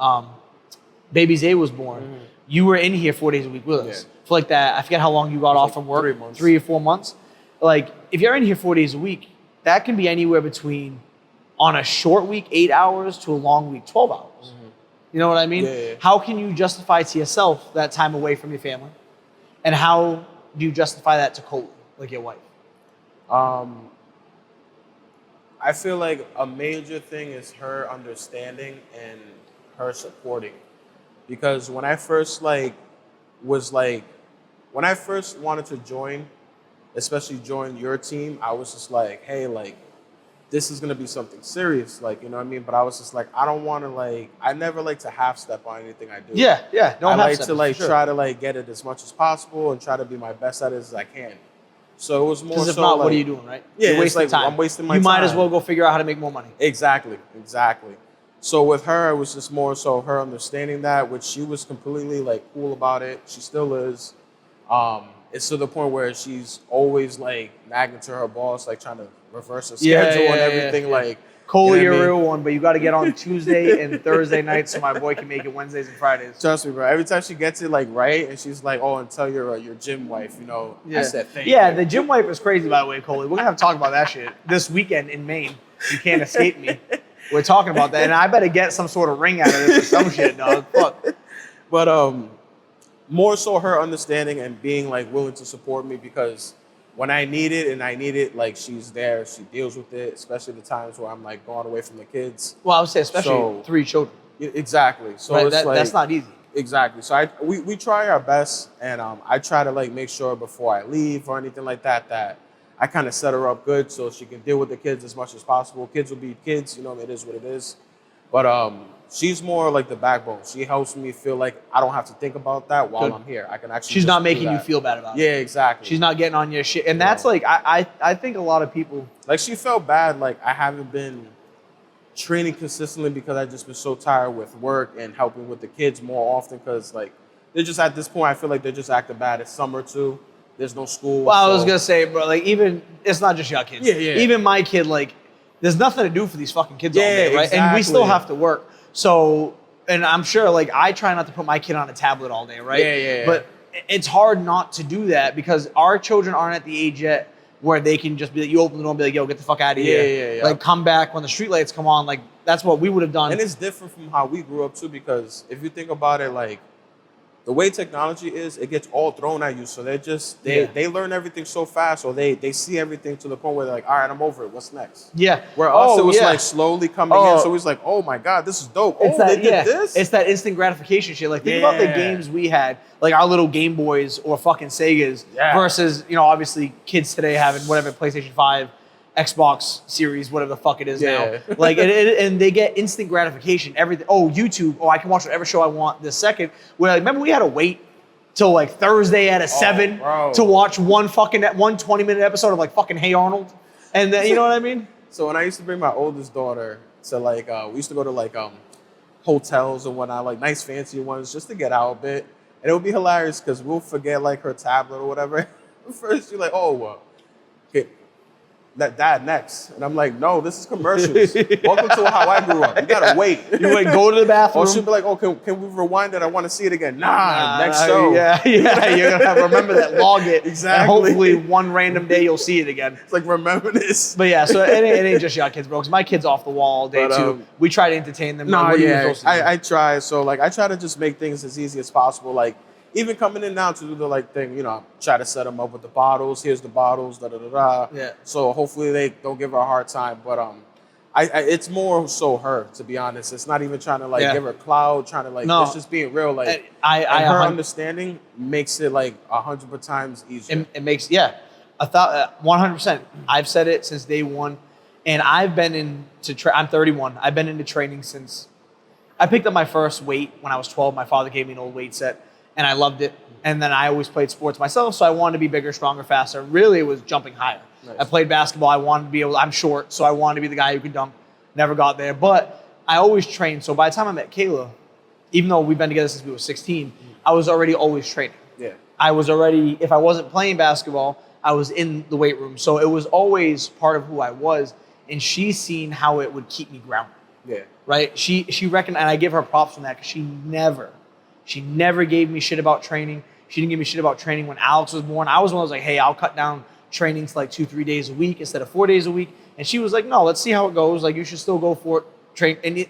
baby Zay was born, you were in here 4 days a week with us. Yeah. For like that, I forget how long you got off like from work. 3 months. 3 or 4 months. Like, if you're in here 4 days a week, that can be anywhere between, on a short week, 8 hours, to a long week, 12 hours. You know what I mean? Yeah. How can you justify to yourself that time away from your family? And how do you justify that to Coley, like your wife? I feel like a major thing is her understanding and her supporting. Because when I first when I first wanted to join, especially join your team, I was just like, hey, like, this is gonna be something serious, like, you know what I mean? But I was just like, I don't wanna I never like to half step on anything I do. Yeah. I like to try to get it as much as possible and try to be my best at it as I can. So it was more Because if so not, like, what are you doing, right? Yeah, You're it's wasting like time. I'm wasting my You time. might as well go figure out how to make more money. Exactly. So with her, it was just more so her understanding that, which she was completely like cool about it. She still is. It's to the point where she's always like nagging to her boss, like trying to reverse her schedule and everything. Yeah. Like, Coley, you know you're what I a mean? real one, but you got to get on Tuesday and Thursday nights so my boy can make it Wednesdays and Fridays. Trust me, bro. Every time she gets it like right, and she's like, "Oh, and tell your gym wife, you know." Yeah. I said, "Thank Yeah, you." the gym wife is crazy, by the way, Coley. We're going to have to talk about that shit this weekend in Maine. You can't escape me. We're talking about that, and I better get some sort of ring out of this or some shit, dog. Fuck. But more so her understanding and being like willing to support me, because when I need it, like, she's there, she deals with it, especially the times where I'm like going away from the kids. Well, I would say especially So- 3 children. Exactly. So Right? it's That's not easy. exactly. So we try our best, and I try to like make sure before I leave or anything like that I kind of set her up good so she can deal with the kids as much as possible. Kids will be kids, you know, it is what it is. But she's more like the backbone. She helps me feel like I don't have to think about that while Good. I'm here. I can actually. She's just not do making you that. feel bad about it. Yeah, exactly. She's not getting on your shit. And that's like, I think a lot of people. Like, she felt bad. Like, I haven't been training consistently because I've just been so tired with work and helping with the kids more often, because like they're just at this point, I feel like they're just acting bad. It's summer too. There's no school. Well, I was so- gonna say, bro, like even it's not just your kids. Yeah, yeah. Even my kid, like, there's nothing to do for these fucking kids all Yeah, day, right? And we still exactly. have to work. So, and I'm sure, like, I try not to put my kid on a tablet all day, right? Yeah. But it's hard not to do that because our children aren't at the age yet where they can just be like, you open the door and be like, yo, get the fuck out of here. Yeah. Like, come back when the streetlights come on. Like, that's what we would have done. And it's different from how we grew up too, because if you think about it, like the way technology is, it gets all thrown at you. So they learn everything so fast, or they see everything to the point where they're like, all right, I'm over it. What's next? Yeah. Where us, it was like slowly coming in. So it was like, oh my God, this is dope. It's they did this? It's that instant gratification shit. Like, think about the games we had, like our little Game Boys or fucking Segas versus, obviously kids today having whatever, PlayStation 5, Xbox Series, whatever the fuck it is now. Like, and they get instant gratification. Everything. Oh, YouTube. Oh, I can watch whatever show I want this second. Where, like, remember we had to wait till like Thursday at 7 to watch one 20-minute episode of like fucking Hey Arnold. And then, you know what I mean? So when I used to bring my oldest daughter to like, we used to go to like hotels and whatnot, like nice fancy ones, just to get out a bit. And it would be hilarious because we'll forget like her tablet or whatever. First, you're like, oh, well, okay, let dad next. And I'm like, no, this is commercials. Welcome to how I grew up. You gotta wait. You would go to the bathroom. Or she'll be like, oh, can we rewind it? I want to see it again. Nah, next show. Yeah, you're gonna have to remember that, log it. Exactly. And hopefully one random day you'll see it again. It's like, remember this. But yeah, so it ain't just your kids, bro. Because my kid's off the wall all day too. We try to entertain them. No, What are you supposed to do? I try. So like, I try to just make things as easy as possible. Like, even coming in now to do the like thing, try to set them up with the bottles. Here's the bottles, da. Yeah. So hopefully they don't give her a hard time. But it's more so her, to be honest. It's not even trying to like give her clout, trying to like. No. It's just being real. Like, her understanding makes it like 100 times easier. It makes 100%. I've said it since day one, and I've been I'm 31. I've been into training since I picked up my first weight when I was 12. My father gave me an old weight set. And I loved it. And then I always played sports myself, so I wanted to be bigger, stronger, faster. Really, it was jumping higher. Nice. I played basketball. I wanted to be I'm short, so I wanted to be the guy who could dunk. Never got there. But I always trained. So by the time I met Kayla, even though we've been together since we were 16, I was already always training. Yeah. I was already, if I wasn't playing basketball, I was in the weight room. So it was always part of who I was. And she's seen how it would keep me grounded. Yeah. Right? She reckoned, and I give her props from that because she never gave me shit about training. She didn't give me shit about training when Alex was born. I was one that was like, hey, I'll cut down training to like 2-3 days a week instead of 4 days a week. And she was like, no, let's see how it goes. Like, you should still go for it. Train. And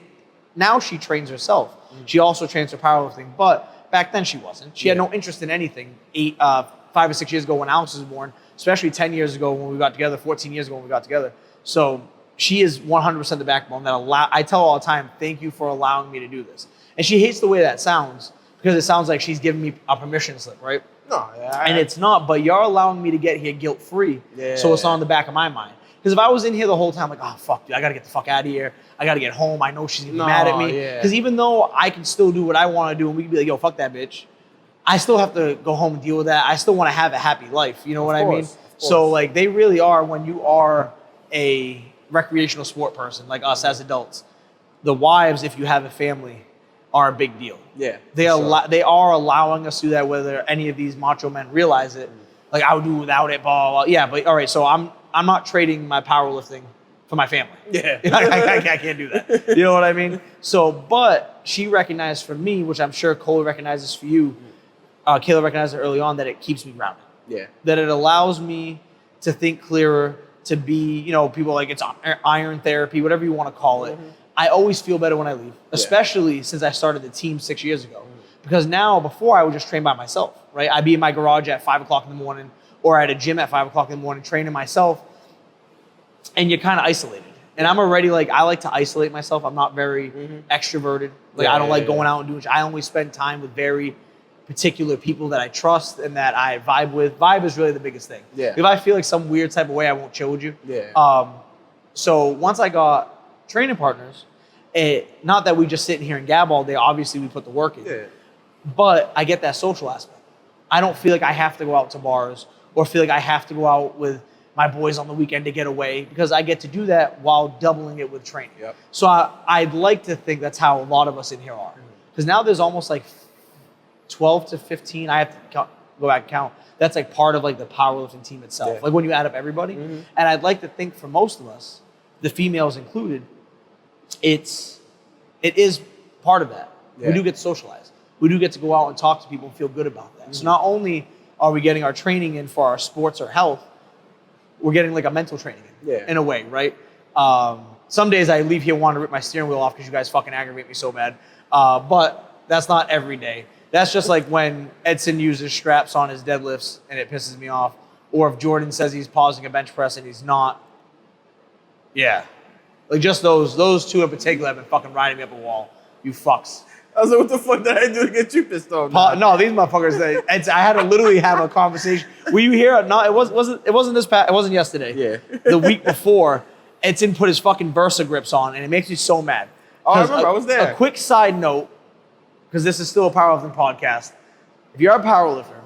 now she trains herself. She also trains for powerlifting. But back then she wasn't. She had no interest in anything 5 or 6 years ago when Alex was born, especially 10 years ago when we got together, 14 years ago when we got together. So she is 100% the backbone that I tell her all the time, thank you for allowing me to do this. And she hates the way that sounds, because it sounds like she's giving me a permission slip, right? No, and it's not, but you're allowing me to get here guilt-free, so it's not on the back of my mind. Because if I was in here the whole time, like, oh, fuck, dude, I got to get the fuck out of here. I got to get home. I know she's going to be mad at me. Because even though I can still do what I want to do, and we can be like, yo, fuck that bitch, I still have to go home and deal with that. I still want to have a happy life. You know what I mean? So, like, they really are, when you are a recreational sport person, like us as adults, the wives, if you have a family, are a big deal. Yeah. They are allowing us to do that, whether any of these macho men realize it. Like, I would do without it, blah, blah, blah. Yeah, but all right, so I'm not trading my powerlifting for my family. Yeah. I can't do that. You know what I mean? So, but she recognized for me, which I'm sure Cole recognizes for you, Kayla recognized it early on, that it keeps me grounded. Yeah. That it allows me to think clearer, to be, people like it's iron therapy, whatever you want to call it. I always feel better when I leave, especially since I started the team 6 years ago. Because now, before, I would just train by myself, right? I'd be in my garage at 5 o'clock in the morning, or at a gym at 5 o'clock in the morning, training myself, and you're kind of isolated. And I'm already like, I like to isolate myself. I'm not very extroverted. Like, I don't like going out and doing shit. I only spend time with very particular people that I trust and that I vibe with. Vibe is really the biggest thing. Yeah. If I feel like some weird type of way, I won't chill with you. Yeah. So once I got training partners, not that we just sit in here and gab all day. Obviously, we put the work in. Yeah. But I get that social aspect. I don't feel like I have to go out to bars or feel like I have to go out with my boys on the weekend to get away, because I get to do that while doubling it with training. Yep. So I'd like to think that's how a lot of us in here are. Because now there's almost like 12 to 15. I have to go back and count, that's like part of like the powerlifting team itself. Yeah. Like when you add up everybody. And I'd like to think for most of us, the females included, it is part of that. Yeah. We do get to socialize. We do get to go out and talk to people and feel good about that. So not only are we getting our training in for our sports or health, we're getting like a mental training in a way, right? Some days I leave here wanting to rip my steering wheel off because you guys fucking aggravate me so bad. But that's not every day. That's just like when Edson uses straps on his deadlifts and it pisses me off. Or if Jordan says he's pausing a bench press and he's not. Yeah. Like just those two in particular have been fucking riding me up a wall. You fucks. I was like, what the fuck did I do to get you pissed off? No, these motherfuckers. I had to literally have a conversation. Were you here? No, it wasn't this past. It wasn't yesterday. Yeah. The week before, Edson put his fucking Versa grips on, and it makes me so mad. Oh, I remember. I was there. A quick side note, because this is still a powerlifting podcast. If you're a powerlifter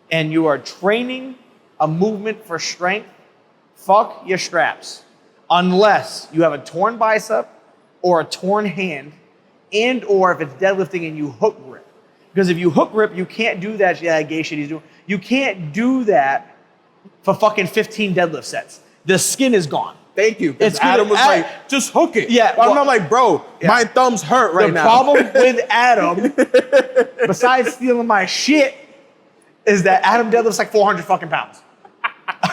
and you are training a movement for strength, fuck your straps, unless you have a torn bicep or a torn hand. And or if it's deadlifting and you hook grip. Because if you hook grip, you can't do that gay shit he's doing. You can't do that for fucking 15 deadlift sets. The skin is gone. Thank you. Because Adam was like, just hook it. Yeah. Well, I'm like, bro, my thumbs hurt right now. The problem with Adam, besides stealing my shit, is that Adam deadlifts like 400 fucking pounds.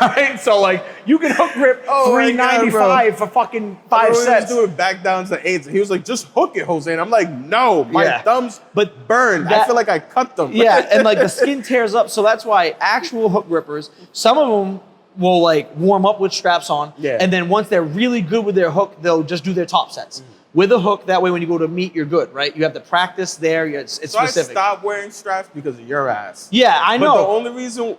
All right, so like you can hook grip 395 for fucking 5 sets. He was doing back down to 8s. He was like, just hook it, Jose. And I'm like, no, my thumbs burned. I feel like I cut them. Yeah, and like the skin tears up. So that's why actual hook grippers, some of them will like warm up with straps on. Yeah. And then once they're really good with their hook, they'll just do their top sets. With a hook, that way when you go to meet, you're good, right? You have the practice there. It's specific. I stopped wearing straps because of your ass. Yeah, I know. But the only reason...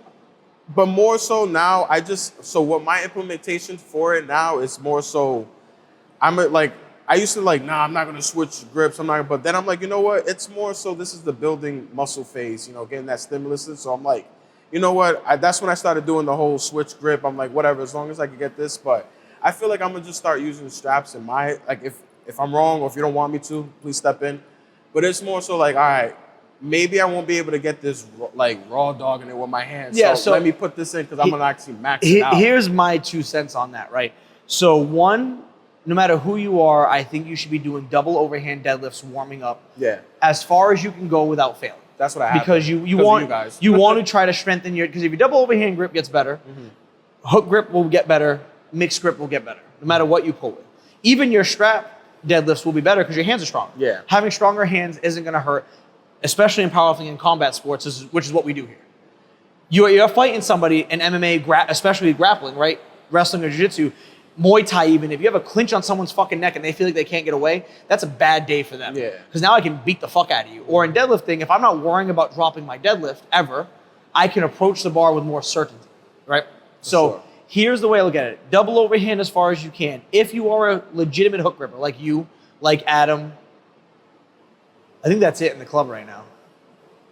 But more so now, so what my implementation for it now is more so, I used to like, nah, I'm not going to switch grips. But then I'm like, you know what? It's more so this is the building muscle phase, getting that stimulus. So I'm like, you know what? That's when I started doing the whole switch grip. I'm like, whatever, as long as I can get this. But I feel like I'm going to just start using straps in if I'm wrong or if you don't want me to, please step in. But it's more so like, all right, maybe I won't be able to get this like raw dogging it with my hands. Yeah, so let me put this in because I'm gonna actually max it out. Here's my 2 cents on that, right? So one, no matter who you are, I think you should be doing double overhand deadlifts warming up. Yeah. As far as you can go without failing. That's what I have. Because you want to try to strengthen because if your double overhand grip gets better, hook grip will get better, mixed grip will get better, no matter what you pull with. Even your strap deadlifts will be better because your hands are stronger. Yeah. Having stronger hands isn't gonna hurt. Especially in powerlifting and combat sports, which is what we do here. You're fighting somebody in MMA, especially grappling, right? Wrestling or jiu-jitsu, Muay Thai even. If you have a clinch on someone's fucking neck and they feel like they can't get away, that's a bad day for them. Yeah. Because now I can beat the fuck out of you. Or in deadlifting, if I'm not worrying about dropping my deadlift ever, I can approach the bar with more certainty, right? So here's the way I look at it. Double overhand as far as you can. If you are a legitimate hook gripper, like you, like Adam, I think that's it in the club right now.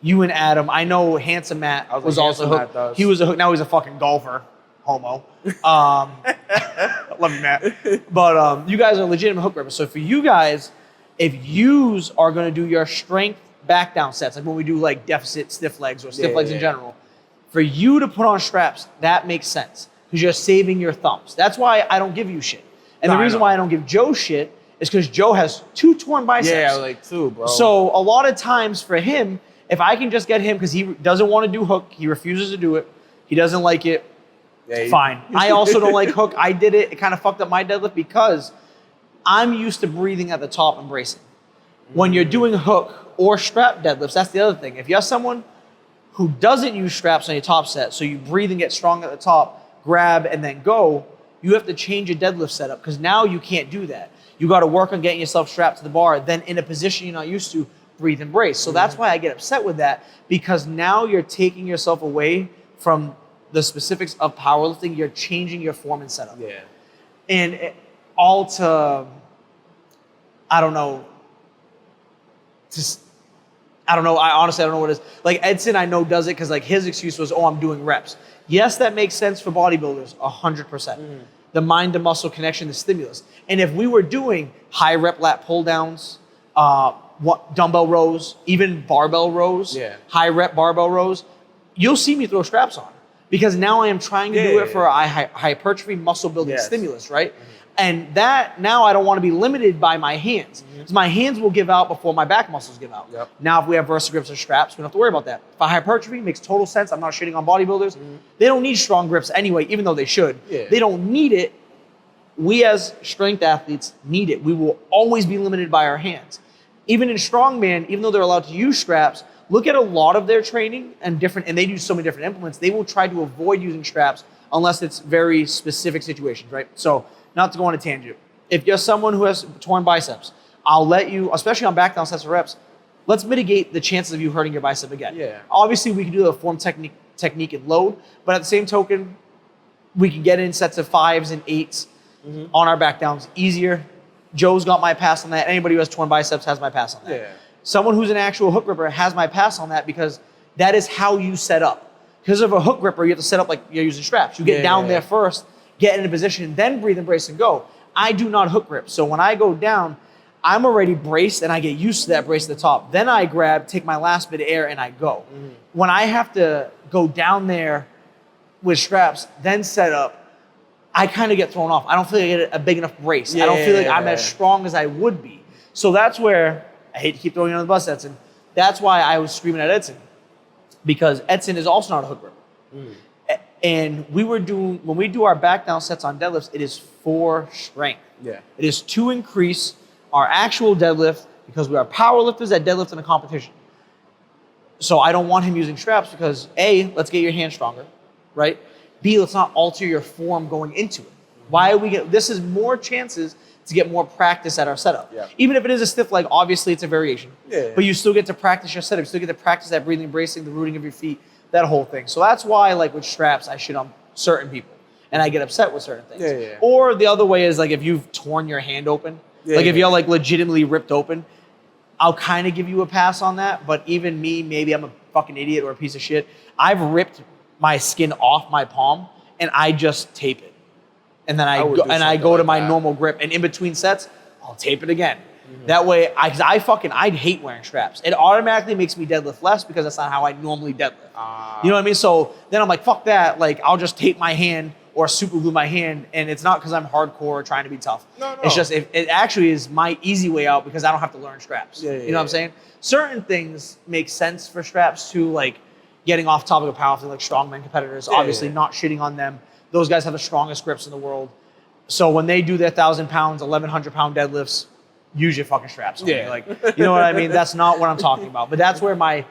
You and Adam. I know Handsome Matt was also hooked. He was a hook. Now he's a fucking golfer. Homo. Love you, Matt. But you guys are legitimate hook grippers. So for you guys, if yous are going to do your strength back down sets, like when we do like deficit stiff legs or stiff legs in general, for you to put on straps, that makes sense because you're saving your thumbs. That's why I don't give you shit. And the reason why I don't give Joe shit is because Joe has 2 torn biceps. Yeah, like 2, bro. So a lot of times for him, if I can just get him, because he doesn't want to do hook, he refuses to do it, he doesn't like it, fine. I also don't like hook. I did it. It kind of fucked up my deadlift because I'm used to breathing at the top and bracing. When you're doing hook or strap deadlifts, that's the other thing. If you're someone who doesn't use straps on your top set, so you breathe and get strong at the top, grab and then go, you have to change your deadlift setup because now you can't do that. You got to work on getting yourself strapped to the bar, then in a position you're not used to, breathe and brace. So that's why I get upset with that because now you're taking yourself away from the specifics of powerlifting. You're changing your form and setup. Yeah. And I don't know. I honestly don't know what it is. Like Edson, I know does it because like his excuse was, I'm doing reps. Yes, that makes sense for bodybuilders, 100%. The mind to muscle connection, the stimulus. And if we were doing high rep lat pull downs, dumbbell rows, even barbell rows, high rep barbell rows, you'll see me throw straps on because now I am trying to do it for a hypertrophy muscle building stimulus, right? And that now I don't want to be limited by my hands. Because my hands will give out before my back muscles give out. Now, if we have versa grips or straps, we don't have to worry about that. For hypertrophy, makes total sense. I'm not shitting on bodybuilders. They don't need strong grips anyway, even though they should. They don't need it. We as strength athletes need it. We will always be limited by our hands. Even in strongman, even though they're allowed to use straps, look at a lot of their training and they do so many different implements. They will try to avoid using straps unless it's very specific situations, right? So, not to go on a tangent. If you're someone who has torn biceps, I'll let you, especially on back down sets of reps, let's mitigate the chances of you hurting your bicep again. Obviously, we can do the form technique and load, but at the same token, we can get in sets of 5s and 8s on our back downs easier. Joe's got my pass on that. Anybody who has torn biceps has my pass on that. Someone who's an actual hook gripper has my pass on that because that is how you set up. Because of a hook gripper, you have to set up like you're using straps. You get down there first, get in a position, then breathe and brace and go. I do not hook grip. So when I go down, I'm already braced and I get used to that brace at the top. Then I grab, take my last bit of air and I go. When I have to go down there with straps, then set up, I kind of get thrown off. I don't feel like I get a big enough brace. I don't feel like I'm as strong as I would be. So that's where, I hate to keep throwing you on the bus, Edson. That's why I was screaming at Edson. Because Edson is also not a hook gripper. And when we do our back down sets on deadlifts, it is for strength. It is to increase our actual deadlift because we are power lifters that deadlift in a competition. So I don't want him using straps because A, let's get your hands stronger, right? B, let's not alter your form going into it. Why are we this is more chances to get more practice at our setup. Even if it is a stiff leg, obviously it's a variation. But you still get to practice your setup. You still get to practice that breathing, bracing, the rooting of your feet, that whole thing. So that's why, like with straps, I shit on certain people and I get upset with certain things. Or the other way is like if you've torn your hand open, like if you're like legitimately ripped open, I'll kind of give you a pass on that. But even me, maybe I'm a fucking idiot or a piece of shit. I've ripped my skin off my palm and I just tape it. And then I go to my normal grip. And in between sets, I'll tape it again. That way, I'd hate wearing straps. It automatically makes me deadlift less because that's not how I normally deadlift. You know what I mean? So then I'm like, fuck that. Like, I'll just tape my hand or super glue my hand. And it's not because I'm hardcore or trying to be tough. It's just, it actually is my easy way out because I don't have to learn straps. You know what I'm saying? Certain things make sense for straps too, like getting off topic of powerlifting, like strongman competitors, obviously not shitting on them. Those guys have the strongest grips in the world. So when they do their 1,000 pounds, 1,100 pound deadlifts, use your fucking straps on me. Like, you know what I mean? That's not what I'm talking about. But that's where my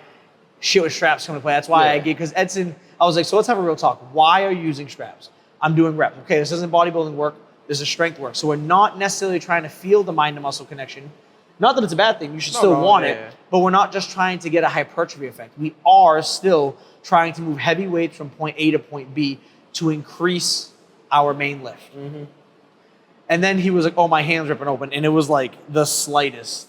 shit with straps come into play. That's why I get, because Edson, I was like, so let's have a real talk. Why are you using straps? I'm doing reps. Okay, this isn't bodybuilding work. This is strength work. So we're not necessarily trying to feel the mind to muscle connection. Not that it's a bad thing. You should still want it. But we're not just trying to get a hypertrophy effect. We are still trying to move heavy weights from point A to point B to increase our main lift. And then he was like, oh, my hand's ripping open. And it was like the slightest,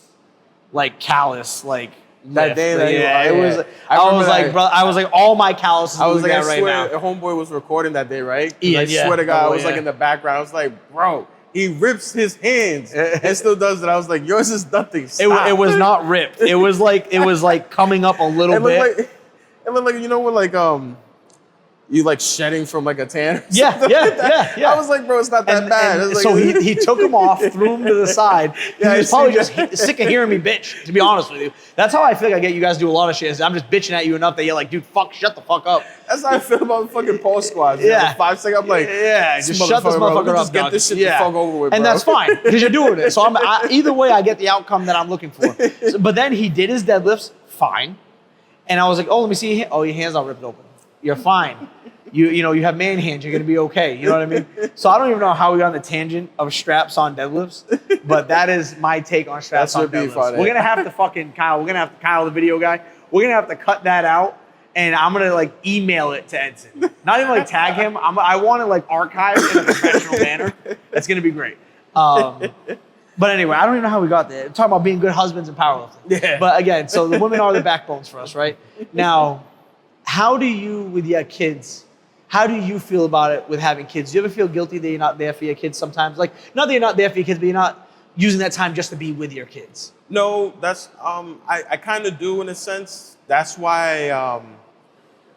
like callus, like that day that it was. I was like, bro, I was like, all my calluses. I was like, I right swear, now. Homeboy was recording that day, right? I swear to God, I was like in the background. I was like, bro, he rips his hands and still does it. I was like, yours is nothing. It was not ripped. It was like coming up a little bit. It looked like, you know what, like you like shedding from like a tan. Yeah. I was like, bro, it's not that bad. And like, so he took him off, threw him to the side. He was probably just sick of hearing me bitch, to be honest with you. That's how I feel like I get you guys to do a lot of shit. Is I'm just bitching at you enough that you're like, dude, shut the fuck up. That's how I feel about fucking pause squads. Yeah. 5 seconds, I'm like, just shut this motherfucker up, just get this shit the fuck over with, bro. And that's fine, because you're doing it. So either way, I get the outcome that I'm looking for. But then he did his deadlifts, fine. And I was like, oh, let me see. Oh, your hand's not ripped open. You're fine. You know, you have man hands, you're going to be okay. You know what I mean? So I don't even know how we got on the tangent of straps on deadlifts, but that is my take on straps on deadlifts. We're going to have to fucking, Kyle, Kyle, the video guy, we're going to have to cut that out, and I'm going to, like, email it to Edson. Not even, like, tag him. I want to, like, archive in a professional manner. That's going to be great. But anyway, I don't even know how we got there. We're talking about being good husbands and powerlifting. But again, so the women are the backbones for us, right? Now, how do you, with your kids, how do you feel about it with having kids? Do you ever feel guilty that you're not there for your kids sometimes? Like, not that you're not there for your kids, but you're not using that time just to be with your kids. No, that's, I kind of do in a sense. That's why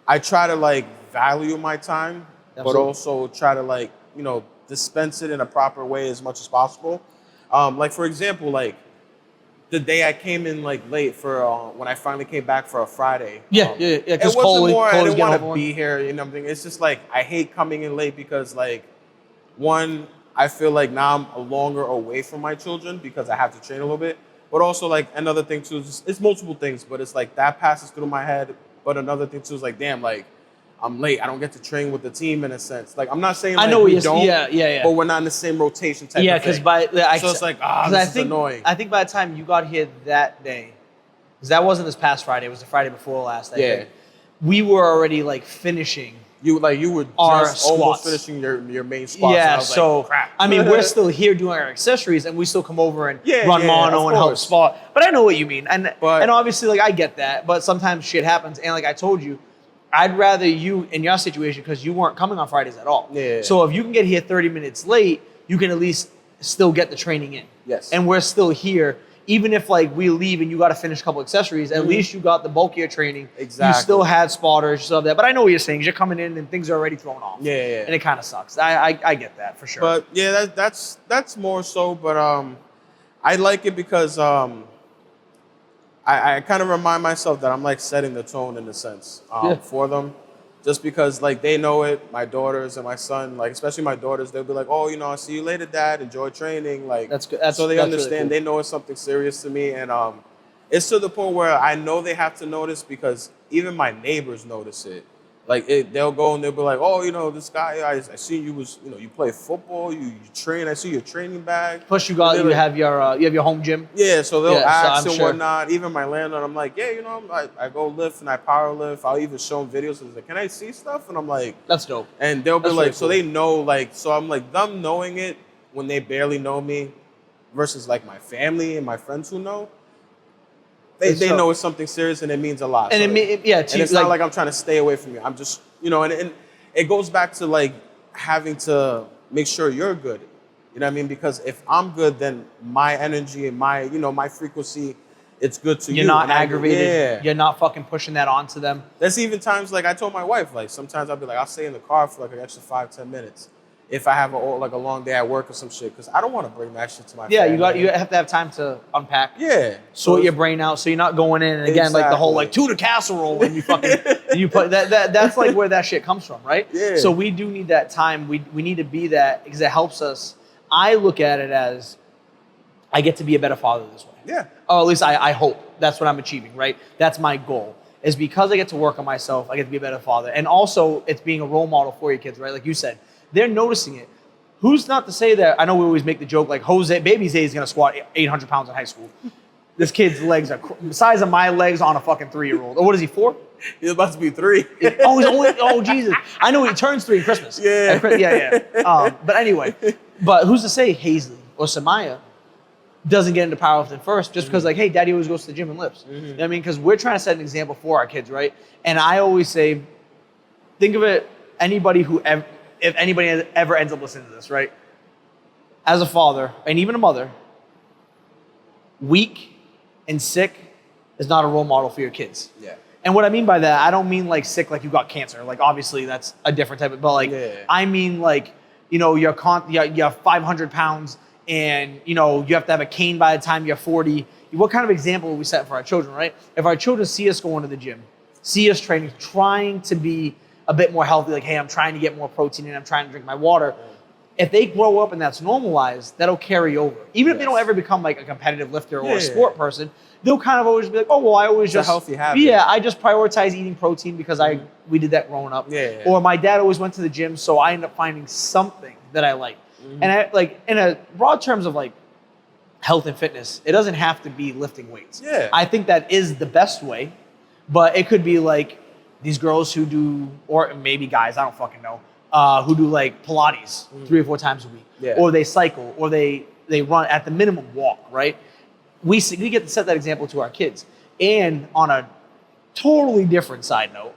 I try to like value my time, Absolutely. but also try to like, dispense it in a proper way as much as possible. Like for example, like the day I came in like late for when I finally came back for a Friday. Yeah. It Because wasn't more I Cole didn't getting want home. to be here, It's just like I hate coming in late because like one, I feel like now I'm longer away from my children because I have to train a little bit. But also like another thing too, is it's multiple things, but it's like that passes through my head. But another thing too is like, damn, like I'm late. I don't get to train with the team in a sense. Like I'm not saying like I know we what don't, yeah. but we're not in the same rotation type Yeah, of thing. because So it's like, this is annoying. I think by the time you got here that day, because that wasn't this past Friday, it was the Friday before last. Yeah. We were already like finishing. You were Our just almost squats. finishing your main squats. Yeah, and I was so like, crap. I mean, we're still here doing our accessories, and we still come over and run Yeah, mono of and help course. spot. But I know what you mean, and But- obviously, like I get that. But sometimes shit happens, and like I told you, I'd rather you in your situation because you weren't coming on Fridays at all. Yeah. So if you can get here 30 minutes late, you can at least still get the training in. Yes. And we're still here. Even if like we leave and you got to finish a couple accessories, at least you got the bulk of your training. Exactly. You still had spotters, you still have that. But I know what you're saying. You're coming in and things are already thrown off. Yeah. And it kind of sucks. I get that for sure. But yeah, that's more so. But I like it because I kind of remind myself that I'm like setting the tone in a sense for them, just because like they know it. My daughters and my son, like especially my daughters, they'll be like, "Oh, I'll see you later, Dad. Enjoy training." Like That's good. So they that's understand. really cool. They know it's something serious to me, and it's to the point where I know they have to notice because even my neighbors notice it. Like they'll go and they'll be like, "Oh, this guy, I see you was, you play football, you train. I see your training bag." Plus, you like- have your home gym. Yeah, so they'll Yeah, so ask I'm and sure. whatnot. Even my landlord, I'm like, yeah, I go lift and I power lift. I'll even show them videos. He's like, can I see stuff? And I'm like, That's dope. and they'll be That's like, really so cool. they know, like, so I'm like, them knowing it when they barely know me versus like my family and my friends who know, they know it's something serious and it means a lot. And So- and it's not like I'm trying to stay away from you. I'm just, and it goes back to like having to make sure you're good. You know what I mean? Because if I'm good, then my energy and my, my frequency, it's good to you. You're not And I- aggravated. Yeah. You're not fucking pushing that onto them. There's even times like I told my wife, like sometimes I'll be like, I'll stay in the car for like an extra 5-10 minutes if I have a long day at work or some shit, because I don't want to bring that shit to my Yeah, family. you have to have time to unpack. Yeah. Sort your brain out so you're not going in and again like the whole like Exactly. tuna casserole and you fucking and you put that's like where that shit comes from, right? Yeah. So we do need that time. We need to be that because it helps us. I look at it as I get to be a better father this way. Yeah. Or at least I hope that's what I'm achieving, right? That's my goal. Is because I get to work on myself, I get to be a better father. And also it's being a role model for your kids, right? Like you said, they're noticing it. Who's not to say that? I know we always make the joke like Baby Zay is gonna squat 800 pounds in high school. This kid's legs are the size of my legs on a fucking 3-year-old. Or what is he, 4? He's about to be 3. Oh, he's only, oh Jesus. I know he turns 3 at Christmas. Yeah. Yeah. But anyway, but who's to say Hazley or Samaya doesn't get into powerlifting first just because like, hey, daddy always goes to the gym and lifts. You know what I mean? Because we're trying to set an example for our kids, right? And I always say, think of it, if anybody ever ends up listening to this, right? As a father, and even a mother, weak and sick is not a role model for your kids. Yeah. And what I mean by that, I don't mean like sick like you got cancer. Like obviously that's a different type of, but like I mean like, you're 500 pounds and you have to have a cane by the time you're 40. What kind of example are we setting for our children, right? If our children see us going to the gym, see us training, trying to be a bit more healthy, like, hey, I'm trying to get more protein in, I'm trying to drink my water. If they grow up and that's normalized, that'll carry over. Even if they don't ever become like a competitive lifter or a sport person, they'll kind of always be like, oh, well, I always It's a healthy habit. Yeah, I just prioritize eating protein because we did that growing up. Yeah. Or my dad always went to the gym, so I ended up finding something that I like. And I like in a broad terms of like health and fitness, it doesn't have to be lifting weights. Yeah. I think that is the best way, but it could be like these girls who do, or maybe guys, I don't fucking know, who do like Pilates 3 or 4 times a week, or they cycle, or they run at the minimum walk, right? We get to set that example to our kids. And on a totally different side note,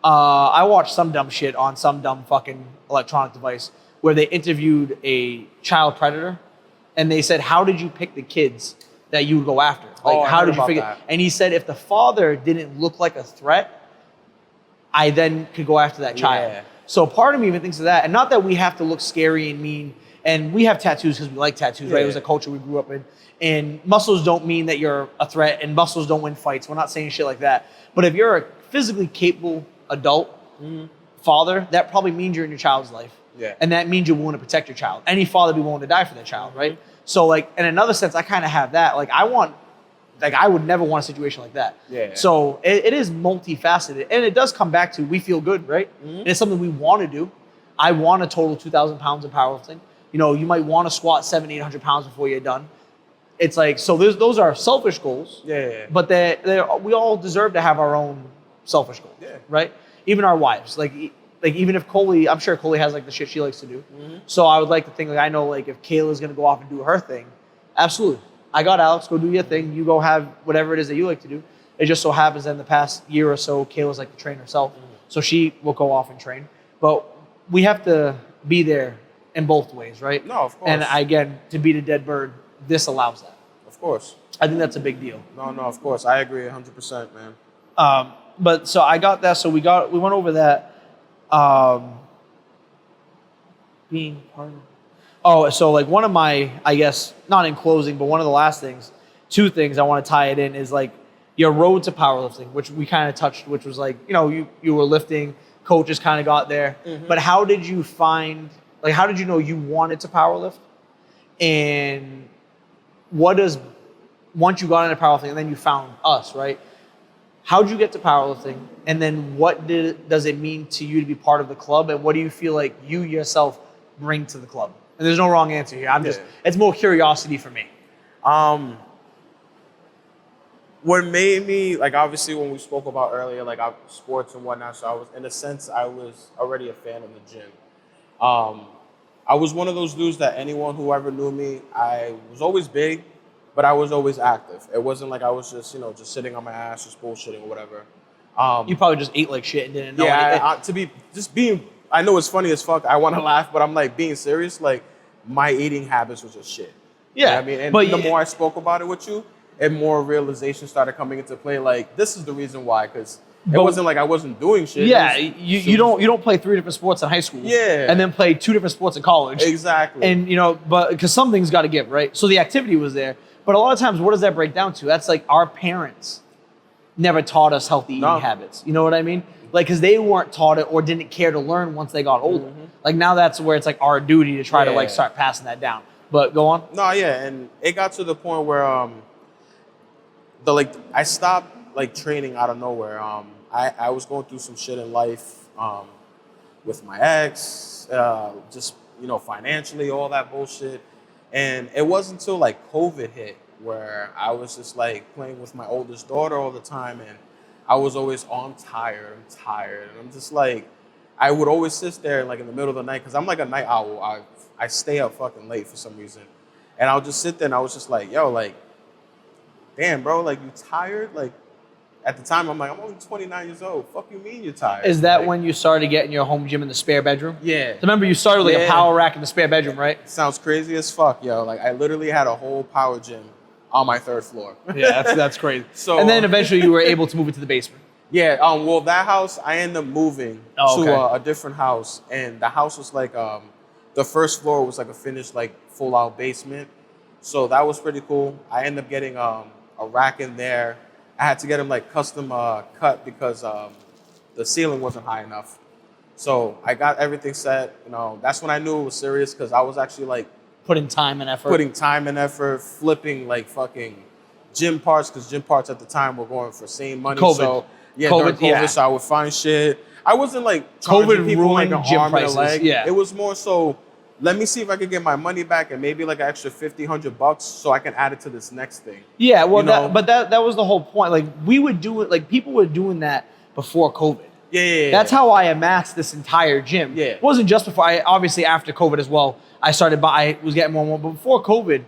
I watched some dumb shit on some dumb fucking electronic device where they interviewed a child predator, and they said, "How did you pick the kids that you would go after? Like, I how heard did you about figure?" that. And he said, if the father didn't look like a threat, I then could go after that child. Yeah. So part of me even thinks of that. And not that we have to look scary and mean. And we have tattoos because we like tattoos, right? It was a culture we grew up in. And muscles don't mean that you're a threat, and muscles don't win fights. We're not saying shit like that. But if you're a physically capable adult father, that probably means you're in your child's life. Yeah. And that means you're willing to protect your child. Any father would be willing to die for their child, right? So like, in another sense, I kind of have that. Like I would never want a situation like that. Yeah. So it is multifaceted. And it does come back to, we feel good, right? And it's something we want to do. I want to total 2,000 pounds of powerlifting. You know, you might want to squat 700, 800 pounds before you're done. It's like, so those are selfish goals. Yeah. But we all deserve to have our own selfish goals, right? Even our wives. Like even if Coley, I'm sure Coley has like the shit she likes to do. So I would like to think, like, I know like if Kayla's going to go off and do her thing, absolutely. I got Alex, go do your thing. You go have whatever it is that you like to do. It just so happens that in the past year or so, Kayla's like to train herself. So she will go off and train. But we have to be there in both ways, right? No, of course. And again, to beat a dead bird, this allows that. Of course. I think that's a big deal. No, of course. I agree 100%, man. But so I got that. So we went over that. Being part of. Oh, so like one of my, I guess, not in closing, but one of the last things, two things I want to tie it in is like your road to powerlifting, which we kind of touched, which was like, you know, you were lifting, coaches kind of got there. But how did you find, like, how did you know you wanted to powerlift? And once you got into powerlifting and then you found us, right? How did you get to powerlifting? And then what does it mean to you to be part of the club? And what do you feel like you yourself bring to the club? And there's no wrong answer here. It's more curiosity for me. What made me, like, obviously when we spoke about earlier, like sports and whatnot, so I was, in a sense, I was already a fan of the gym. I was one of those dudes that anyone who ever knew me, I was always big, but I was always active. It wasn't like I was just, you know, just sitting on my ass, just bullshitting or whatever. You probably just ate like shit and didn't know anything. I know it's funny as fuck. I want to laugh, but I'm like being serious. Like my eating habits was just shit. Yeah. You know what I mean? And the more I spoke about it with you, and more realization started coming into play. Like this is the reason why, because it wasn't like I wasn't doing shit. Yeah, you don't play 3 different sports in high school. Yeah. And then play 2 different sports in college. Exactly. And you know, but because something's got to give, right? So the activity was there, but a lot of times, what does that break down to? That's like our parents never taught us healthy eating habits. You know what I mean? Like, because they weren't taught it or didn't care to learn once they got older. Like now that's where it's like our duty to try to like start passing that down. But go on. No, yeah, and it got to the point where I stopped like training out of nowhere. I was going through some shit in life with my ex, just, you know, financially, all that bullshit. And it wasn't until like COVID hit where I was just like playing with my oldest daughter all the time, and I was always, I'm tired, and I'm just like, I would always sit there like in the middle of the night, because I'm like a night owl. I stay up fucking late for some reason. And I'll just sit there and I was just like, yo, like, damn, bro, like, you tired? Like, at the time, I'm like, I'm only 29 years old. Fuck you mean you're tired? Is that like, when you started getting your home gym in the spare bedroom? Yeah. So remember, you started with like a power rack in the spare bedroom, right? Sounds crazy as fuck, yo. Like, I literally had a whole power gym on my 3rd floor. Yeah, that's crazy. So, and then eventually you were able to move it to the basement. Yeah, well, that house, I ended up moving to a different house. And the house was like, the 1st floor was like a finished, like, full-out basement. So that was pretty cool. I ended up getting a rack in there. I had to get them like custom cut because the ceiling wasn't high enough. So I got everything set. You know, that's when I knew it was serious, because I was actually like putting time and effort, flipping like fucking gym parts, because gym parts at the time were going for same money. COVID. So during COVID, so I would find shit. I wasn't like charging people like an arm and a leg. Yeah. It was more so, let me see if I could get my money back and maybe like an extra $50, $100 so I can add it to this next thing. Yeah, well, that was the whole point. Like, we would do it, like, people were doing that before COVID. Yeah. That's how I amassed this entire gym. Yeah. It wasn't just before, obviously after COVID as well, I was getting more and more, but before COVID,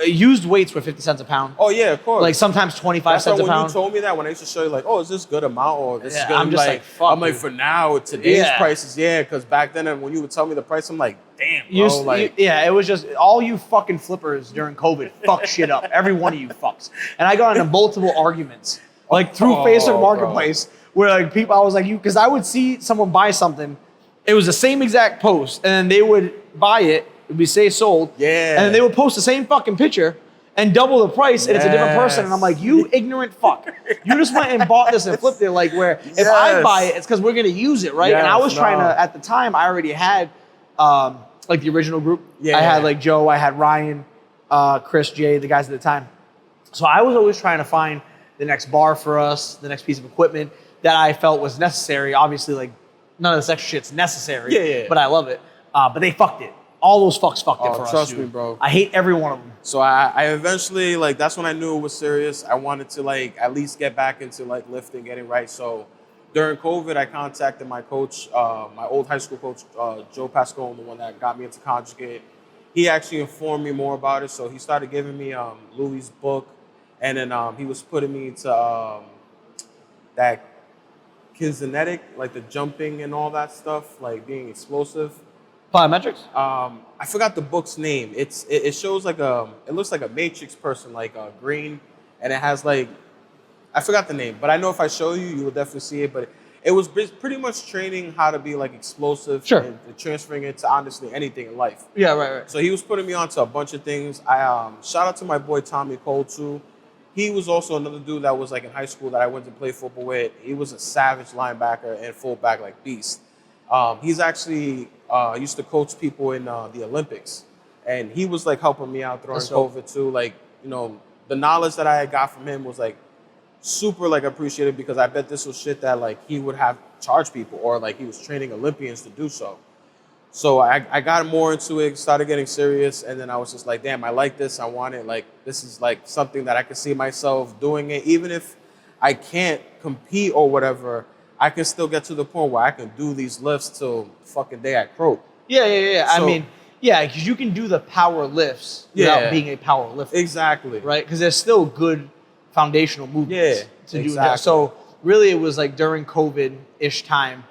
used weights were 50 cents a pound. Oh, yeah, of course. Like, sometimes 25 cents a pound. When you told me that, when I used to show you, like, oh, is this good amount or this is good? I'm just like fuck. I'm like, for now, today's prices, because back then, when you would tell me the price, I'm like, damn, bro. It was just, all you fucking flippers during COVID fucked shit up. Every one of you fucks. And I got into multiple arguments, like, through Facebook Marketplace where like people, I was like, because I would see someone buy something, it was the same exact post, and then they would buy it, it would be say sold, Yeah. and then they would post the same fucking picture and double the price, and it's a different person, and I'm like, you ignorant fuck, you just went and bought this and flipped it. Like where if I buy it, it's because we're gonna use it, right? And I was trying to, at the time, I already had like the original group. I had like Joe, I had Ryan, Chris, Jay, the guys at the time. So I was always trying to find the next bar for us, the next piece of equipment that I felt was necessary. Obviously, like none of this extra shit's necessary, but I love it. But they fucked it. All those fucks fucked it for us. Trust me, bro. I hate every one of them. So I eventually, like, that's when I knew it was serious. I wanted to, like, at least get back into, like, lifting, getting right. So during COVID, I contacted my coach, my old high school coach, Joe Pascone, the one that got me into conjugate. He actually informed me more about it. So he started giving me Louis' book. And then he was putting me to that kinetic, like the jumping and all that stuff, like being explosive. Plyometrics? I forgot the book's name. It shows like it looks like a matrix person, like green, and it has like, I forgot the name, but I know if I show you, you will definitely see it. But it was pretty much training how to be like explosive, and transferring it to honestly anything in life. Yeah, right. So he was putting me onto a bunch of things. I shout out to my boy Tommy Cole too. He was also another dude that was like in high school that I went to play football with. He was a savage linebacker and fullback, like beast. He's actually used to coach people in the Olympics, and he was like helping me out during COVID too. Like, you know, the knowledge that I had got from him was like super like appreciated, because I bet this was shit that like he would have charged people, or like he was training Olympians to do so. So I got more into it, started getting serious, and then I was just like, damn, I like this, I want it. Like, this is like something that I could see myself doing it. Even if I can't compete or whatever, I can still get to the point where I can do these lifts till fucking day I croak. Yeah. So, I mean, yeah, because you can do the power lifts without being a power lifter. Exactly. Right? Because there's still good foundational movements to do that. So really it was like during COVID-ish time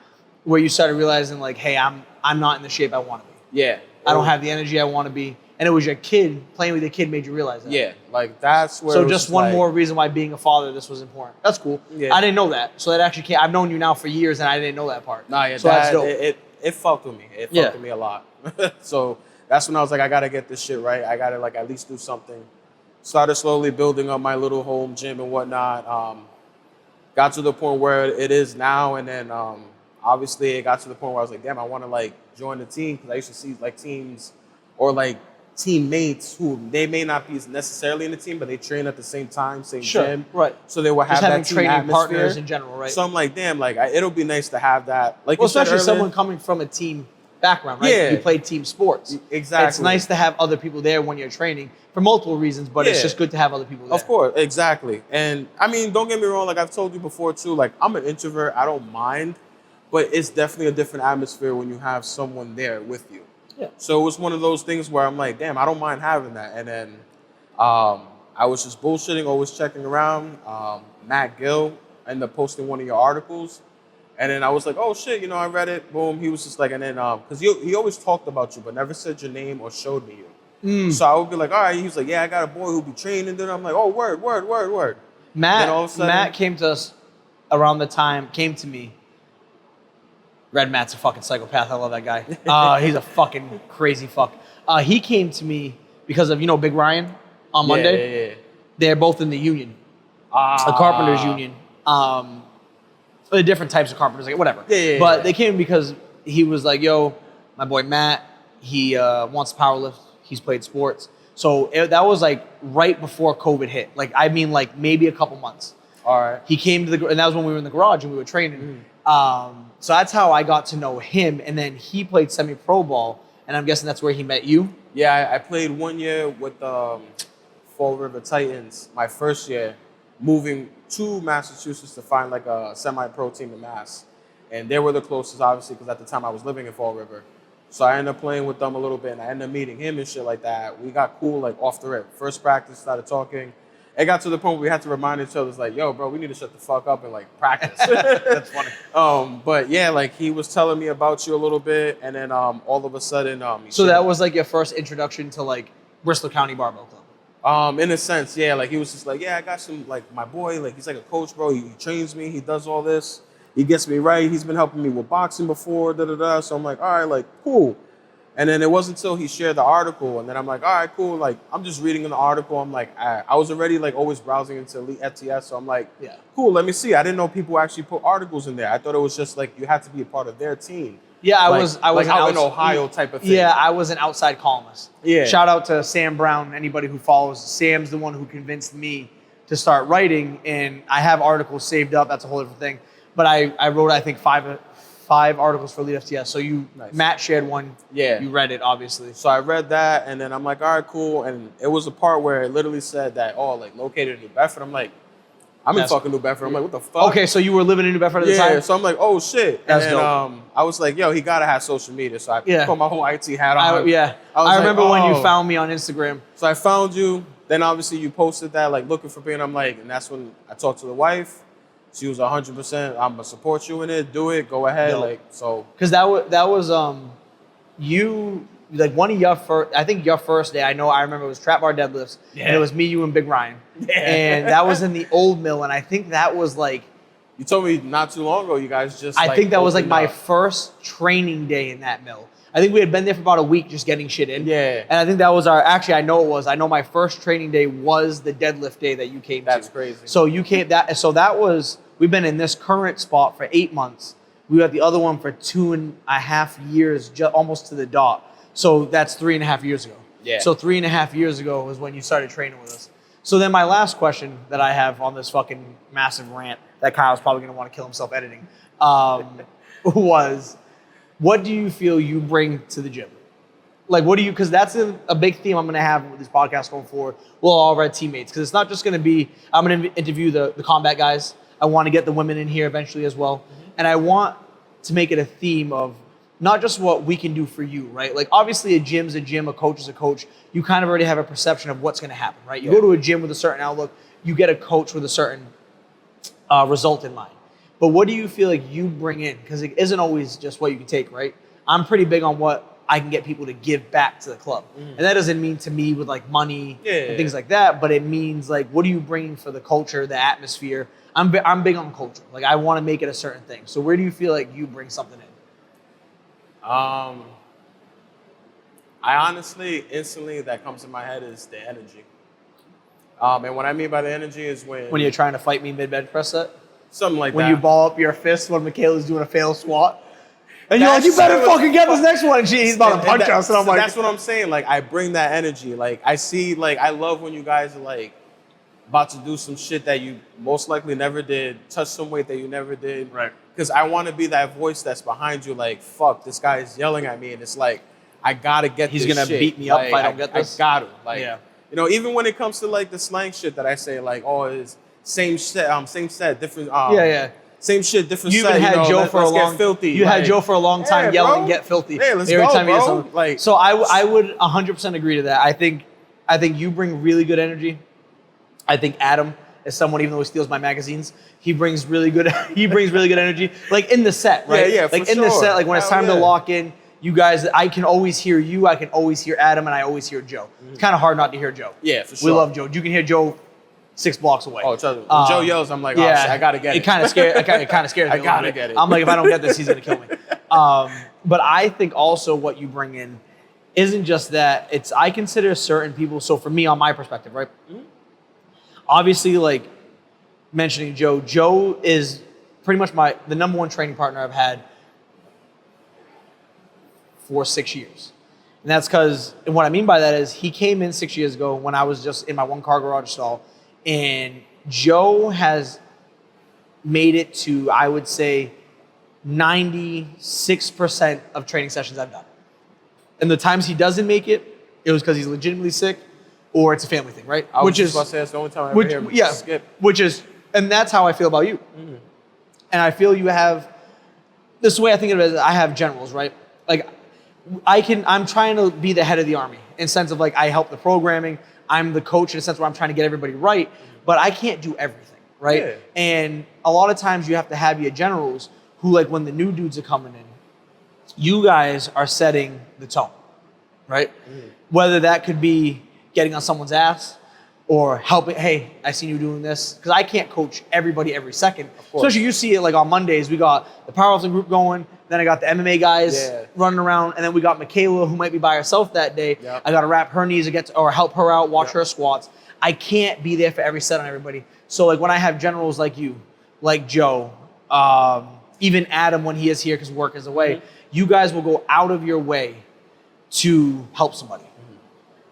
where you started realizing like, hey, I'm not in the shape I want to be. Yeah. I don't have the energy I want to be. And it was your kid, playing with your kid made you realize that. Yeah, like that's where. So just one more reason why being a father, this was important. That's cool. Yeah. I didn't know that. So that actually can't. I've known you now for years and I didn't know that part. Nah, yeah, so that's dope. It fucked with me. It fucked with me a lot. So that's when I was like, I gotta get this shit right. I gotta like at least do something. Started slowly building up my little home gym and whatnot. Got to the point where it is now, and then obviously it got to the point where I was like, damn, I want to like join the team, because I used to see like teams or like teammates who they may not be necessarily in the team, but they train at the same time, same gym. Right. So they will have that team training atmosphere. Partners in general, right? So I'm like, damn, like it'll be nice to have that. Like, well, especially someone coming from a team background, right? Yeah. You played team sports. Exactly. It's nice to have other people there when you're training for multiple reasons, but it's just good to have other people there. Of course, exactly. And I mean, don't get me wrong, like I've told you before too, like I'm an introvert, I don't mind, but it's definitely a different atmosphere when you have someone there with you. Yeah. So it was one of those things where I'm like, damn, I don't mind having that. And then I was just bullshitting, always checking around. Matt Gill ended up posting one of your articles. And then I was like, oh shit, you know, I read it, boom. He was just like, and then, because he always talked about you, but never said your name or showed me you. So I would be like, all right. He was like, yeah, I got a boy who'll be trained. And then I'm like, oh, word. Matt came to us around the time, came to me. Red Matt's a fucking psychopath. I love that guy. He's a fucking crazy fuck. He came to me because of, you know, Big Ryan on Monday. Yeah. They're both in the union, the carpenters union. The different types of carpenters, like whatever. But they came because he was like, yo, my boy Matt, he wants to powerlift. He's played sports. So that was like right before COVID hit. Like, I mean, like maybe a couple months. All right. He came to and that was when we were in the garage and we were training. So that's how I got to know him. And then he played semi-pro ball. And I'm guessing that's where he met you? Yeah, I played 1 year with Fall River Titans, my first year, moving to Massachusetts to find like a semi-pro team in Mass. And they were the closest, obviously, because at the time I was living in Fall River. So I ended up playing with them a little bit, and I ended up meeting him and shit like that. We got cool, like, off the rip. First practice, started talking. It got to the point where we had to remind each other, like, yo, bro, we need to shut the fuck up and, like, practice. That's funny. But, yeah, like, he was telling me about you a little bit, and then all of a sudden... so that was, like, your first introduction to, like, Bristol County Barbell Club? In a sense, yeah. Like, he was just like, yeah, I got some, like, my boy, like, he's like a coach, bro. He trains me. He does all this. He gets me right. He's been helping me with boxing before, da da da. So I'm like, all right, like cool. And then it wasn't until he shared the article, and then I'm like, all right, cool. Like I'm just reading in the article. I'm like, I was already like always browsing into Elite FTS, so I'm like, Yeah. cool. Let me see. I didn't know people actually put articles in there. I thought it was just like you had to be a part of their team. Yeah, I Like- was like out in outs- Ohio type of thing. Yeah, I was an outside columnist. Yeah. Shout out to Sam Brown. Anybody who follows, Sam's the one who convinced me to start writing, and I have articles saved up. That's a whole different thing. But I wrote, I think, five articles for Elite FTS. So Nice. Matt shared one. Yeah. You read it, obviously. So I read that, and then I'm like, all right, cool. And it was a part where it literally said that, oh, like located in New Bedford. I'm like, I'm in That's- fucking New Bedford. I'm like, what the fuck? Okay, so you were living in New Bedford at the Yeah, time? so I'm like, oh shit. That's and then dope. I was like, yo, he gotta have social media. So I Yeah. put my whole IT hat on. Yeah. I was I like, remember when you oh. found me on Instagram. So I found you. Then obviously you posted that, like looking for being. I'm like, and that's when I talked to the wife. She was 100%. I'm gonna support you in it. Do it. Go ahead. Dope. Like so. Because that was you, like one of your first, I think your first day, I remember it was trap bar deadlifts, and Yeah. it was me, you, and Big Ryan. Yeah. And that was in the old mill, and I think that was like, You told me not too long ago. You guys just. I think that was like opened my up. first training day in that mill. I think we had been there for about a week just getting shit in. Yeah. And I think that was I know my first training day was the deadlift day that you came to. That's crazy. So you came we've been in this current spot for 8 months. We were at the other one for 2.5 years, almost to the dot. So that's 3.5 years ago. Yeah. So 3.5 years ago was when you started training with us. So then my last question that I have on this fucking massive rant that Kyle's probably going to want to kill himself editing was, what do you feel you bring to the gym? Like, what do you, because that's a big theme I'm going to have with this podcast going forward. Well, all of our teammates, because it's not just going to be, I'm going to interview the combat guys. I want to get the women in here eventually as well. And I want to make it a theme of not just what we can do for you, right? Like, obviously a gym's a gym, a coach is a coach. You kind of already have a perception of what's going to happen, right? You go to a gym with a certain outlook, you get a coach with a certain result in mind. But what do you feel like you bring in? Because it isn't always just what you can take, right? I'm pretty big on what I can get people to give back to the club. And that doesn't mean to me with like money and things like that, but it means like, what are you bringing for the culture, the atmosphere? I'm big on culture. Like, I want to make it a certain thing. So where do you feel like you bring something in? I honestly, instantly, that comes to my head is the energy. And what I mean by the energy is when When you're trying to fight me mid-bench press set? something like When that. you ball up your fist when Michaela's doing a fail squat? And you're like, That you better shit was fucking get this next one. And he's about to punch us. And I'm so like, that's what I'm saying. Like, I bring that energy. Like, I see, like, I love when you guys are like about to do some shit that you most likely never did, touch some weight that you never did. Right. Because I want to be that voice that's behind you. Like, fuck, this guy is yelling at me, and it's like, I gotta get. He's this gonna shit. beat me up Like, if I don't get this? I gotta. Like, Yeah. you know, even when it comes to like the slang shit that I say, like, oh, it's same set, different. yeah. Same shit, different You set. even had you know, Joe for a let's get long filthy. You had Like, Joe for a long time yeah, yelling, bro. "Get filthy!" Yeah, let's every go, time you did bro. something. Like, so I would 100% agree to that. I think you bring really good energy. I think Adam is someone, even though he steals my magazines, he brings really good energy. Like in the set, right? Yeah, like for in the sure. set, like when it's Hell time to yeah. lock in. You guys, I can always hear you. I can always hear Adam, and I always hear Joe. It's kind of hard not to hear Joe. Yeah, for sure. We love Joe. You can hear Joe 6 blocks away. Oh, trust me. When Joe yells, I'm like, oh, shit, I gotta get it. It kind of scares me. It I a little gotta bit. get it. I'm like, if I don't get this, he's gonna kill me. But I think also what you bring in isn't just that. It's, I consider certain people. So for me, on my perspective, right? Obviously, like mentioning Joe. Joe is pretty much the number one training partner I've had for 6 years. And that's because, and what I mean by that is he came in 6 years ago when I was just in my one car garage stall, and Joe has made it to, I would say, 96% of training sessions I've done. And the times he doesn't make it, it was because he's legitimately sick or it's a family thing, right? I was just about to say that's the only time I ever hear him skip. And that's how I feel about you. And I feel you have, this is the way I think of it is I have generals, right? Like I'm trying to be the head of the army in the sense of like I help the programming. I'm the coach in a sense where I'm trying to get everybody right, but I can't do everything, right? Yeah. And a lot of times you have to have your generals who, like when the new dudes are coming in, you guys are setting the tone, right? Whether that could be getting on someone's ass or helping. Hey, I seen you doing this, because I can't coach everybody every second. Especially you see it like on Mondays. We got the powerlifting group going. Then I got the MMA guys running around, and then we got Michaela, who might be by herself that day. I got to wrap her knees against or help her out, watch her squats. I can't be there for every set on everybody. So like when I have generals like you, like Joe, even Adam when he is here because work is away, you guys will go out of your way to help somebody.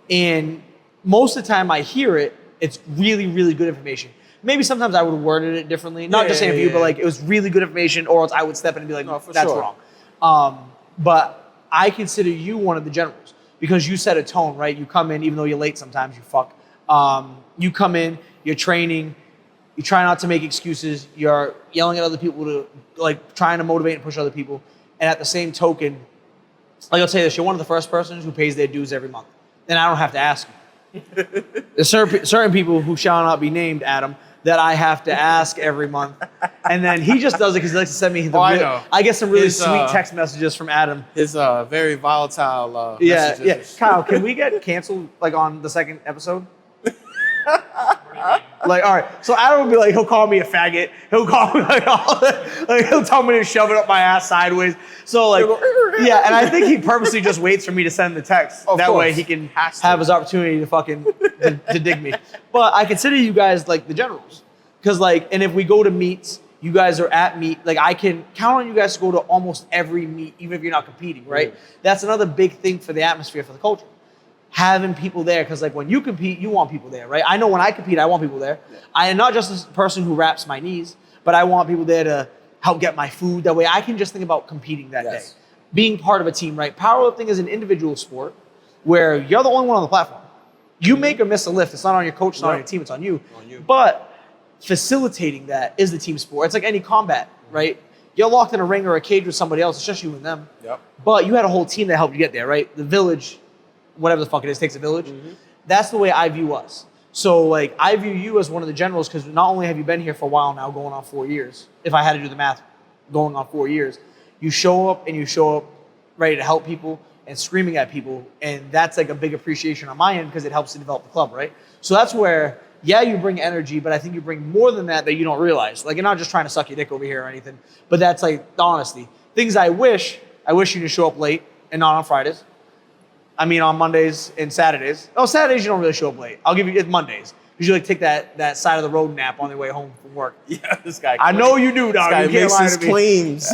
And most of the time I hear it, it's really, really good information. Maybe sometimes I would have worded it differently. Not just saying for you, but like it was really good information, or else I would step in and be like, no, that's wrong. But I consider you one of the generals because you set a tone, right? You come in, even though you're late sometimes, you fuck. You come in, you're training, you try not to make excuses, you're yelling at other people to like trying to motivate and push other people. And at the same token, like I'll tell you this, you're one of the first persons who pays their dues every month. And I don't have to ask you. There's certain people who shall not be named, Adam, that I have to ask every month. And then he just does it because he likes to send me I get some really sweet text messages from Adam. His very volatile messages. Yeah. Kyle, can we get canceled like on the second episode? Like, all right. So Adam will be like, he'll call me a faggot. He'll call me like he'll tell me to shove it up my ass sideways. So like, yeah. And I think he purposely just waits for me to send the text. That way he can have his opportunity to fucking to dig me. But I consider you guys like the generals, because like, and if we go to meets, you guys are at meet. Like I can count on you guys to go to almost every meet, even if you're not competing. Right. That's another big thing for the atmosphere for the culture. Having people there, because like when you compete, you want people there, right? I know when I compete, I want people there. I am not just a person who wraps my knees, but I want people there to help get my food. That way I can just think about competing that day. Being part of a team, right? Powerlifting is an individual sport where you're the only one on the platform. You make or miss a lift. It's not on your coach, it's not on your team, it's on you. But facilitating that is the team sport. It's like any combat, right? You're locked in a ring or a cage with somebody else. It's just you and them. But you had a whole team that helped you get there, right? The village, whatever the fuck it is, takes a village. That's the way I view us. So like I view you as one of the generals because not only have you been here for a while now, going on 4 years, if I had to do the math, going on 4 years, you show up ready to help people and screaming at people. And that's like a big appreciation on my end because it helps to develop the club, right? So that's where, yeah, you bring energy, but I think you bring more than that you don't realize. Like you're not just trying to suck your dick over here or anything, but that's like the honesty. Things I wish you to show up late and not on Fridays. I mean, on Mondays and Saturdays. Oh, Saturdays you don't really show up late. I'll give you, it's Mondays. Because you like take that side of the road nap on your way home from work. Yeah, this guy. I know you do, dog. This guy makes his claims.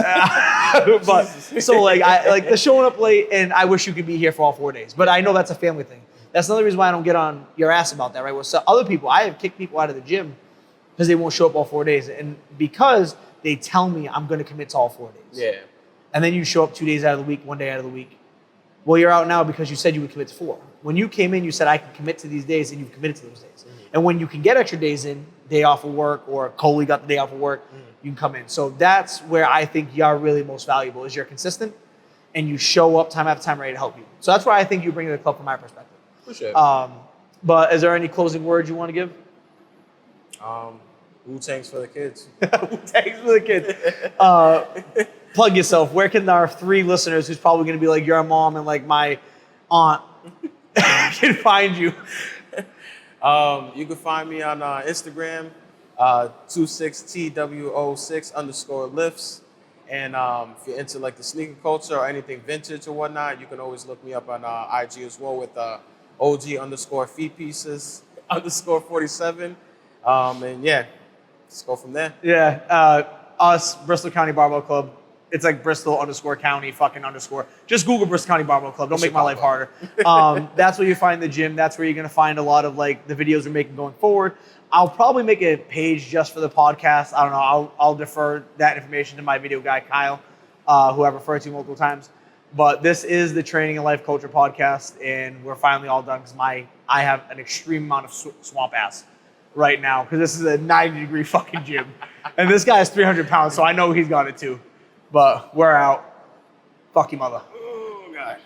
But so like I like the showing up late, and I wish you could be here for all 4 days. But I know that's a family thing. That's another reason why I don't get on your ass about that, right? Well, so other people, I have kicked people out of the gym because they won't show up all 4 days, and because they tell me I'm going to commit to all 4 days. Yeah. And then you show up 2 days out of the week, 1 day out of the week. Well, you're out now because you said you would commit to 4. When you came in, you said, I can commit to these days, and you've committed to those days. And when you can get extra days in, day off of work, or Coley got the day off of work, you can come in. So that's where I think you're really most valuable, is you're consistent, and you show up time after time ready to help people. So that's where I think you bring to the club from my perspective. Appreciate it. But is there any closing words you want to give? Wu-Tang's for the kids. Wu-Tang's for the kids. Plug yourself. Where can our 3 listeners, who's probably going to be like your mom and like my aunt, can find you? You can find me on Instagram, 26TWO6_lifts. And if you're into like the sneaker culture or anything vintage or whatnot, you can always look me up on IG as well with OG_feet pieces_47. And yeah, let's go from there. Yeah. Us, Bristol County Barbell Club. It's like Bristol_County _. Just Google Bristol County Barbell Club. Don't make my life harder. That's where you find the gym. That's where you're going to find a lot of like the videos we're making going forward. I'll probably make a page just for the podcast. I don't know. I'll defer that information to my video guy, Kyle, who I've referred to multiple times. But this is the Training and Life Culture podcast, and we're finally all done because I have an extreme amount of swamp ass right now because this is a 90-degree fucking gym. And this guy is 300 pounds, so I know he's got it too. But we're out. Fuck you, mother. Oh, God.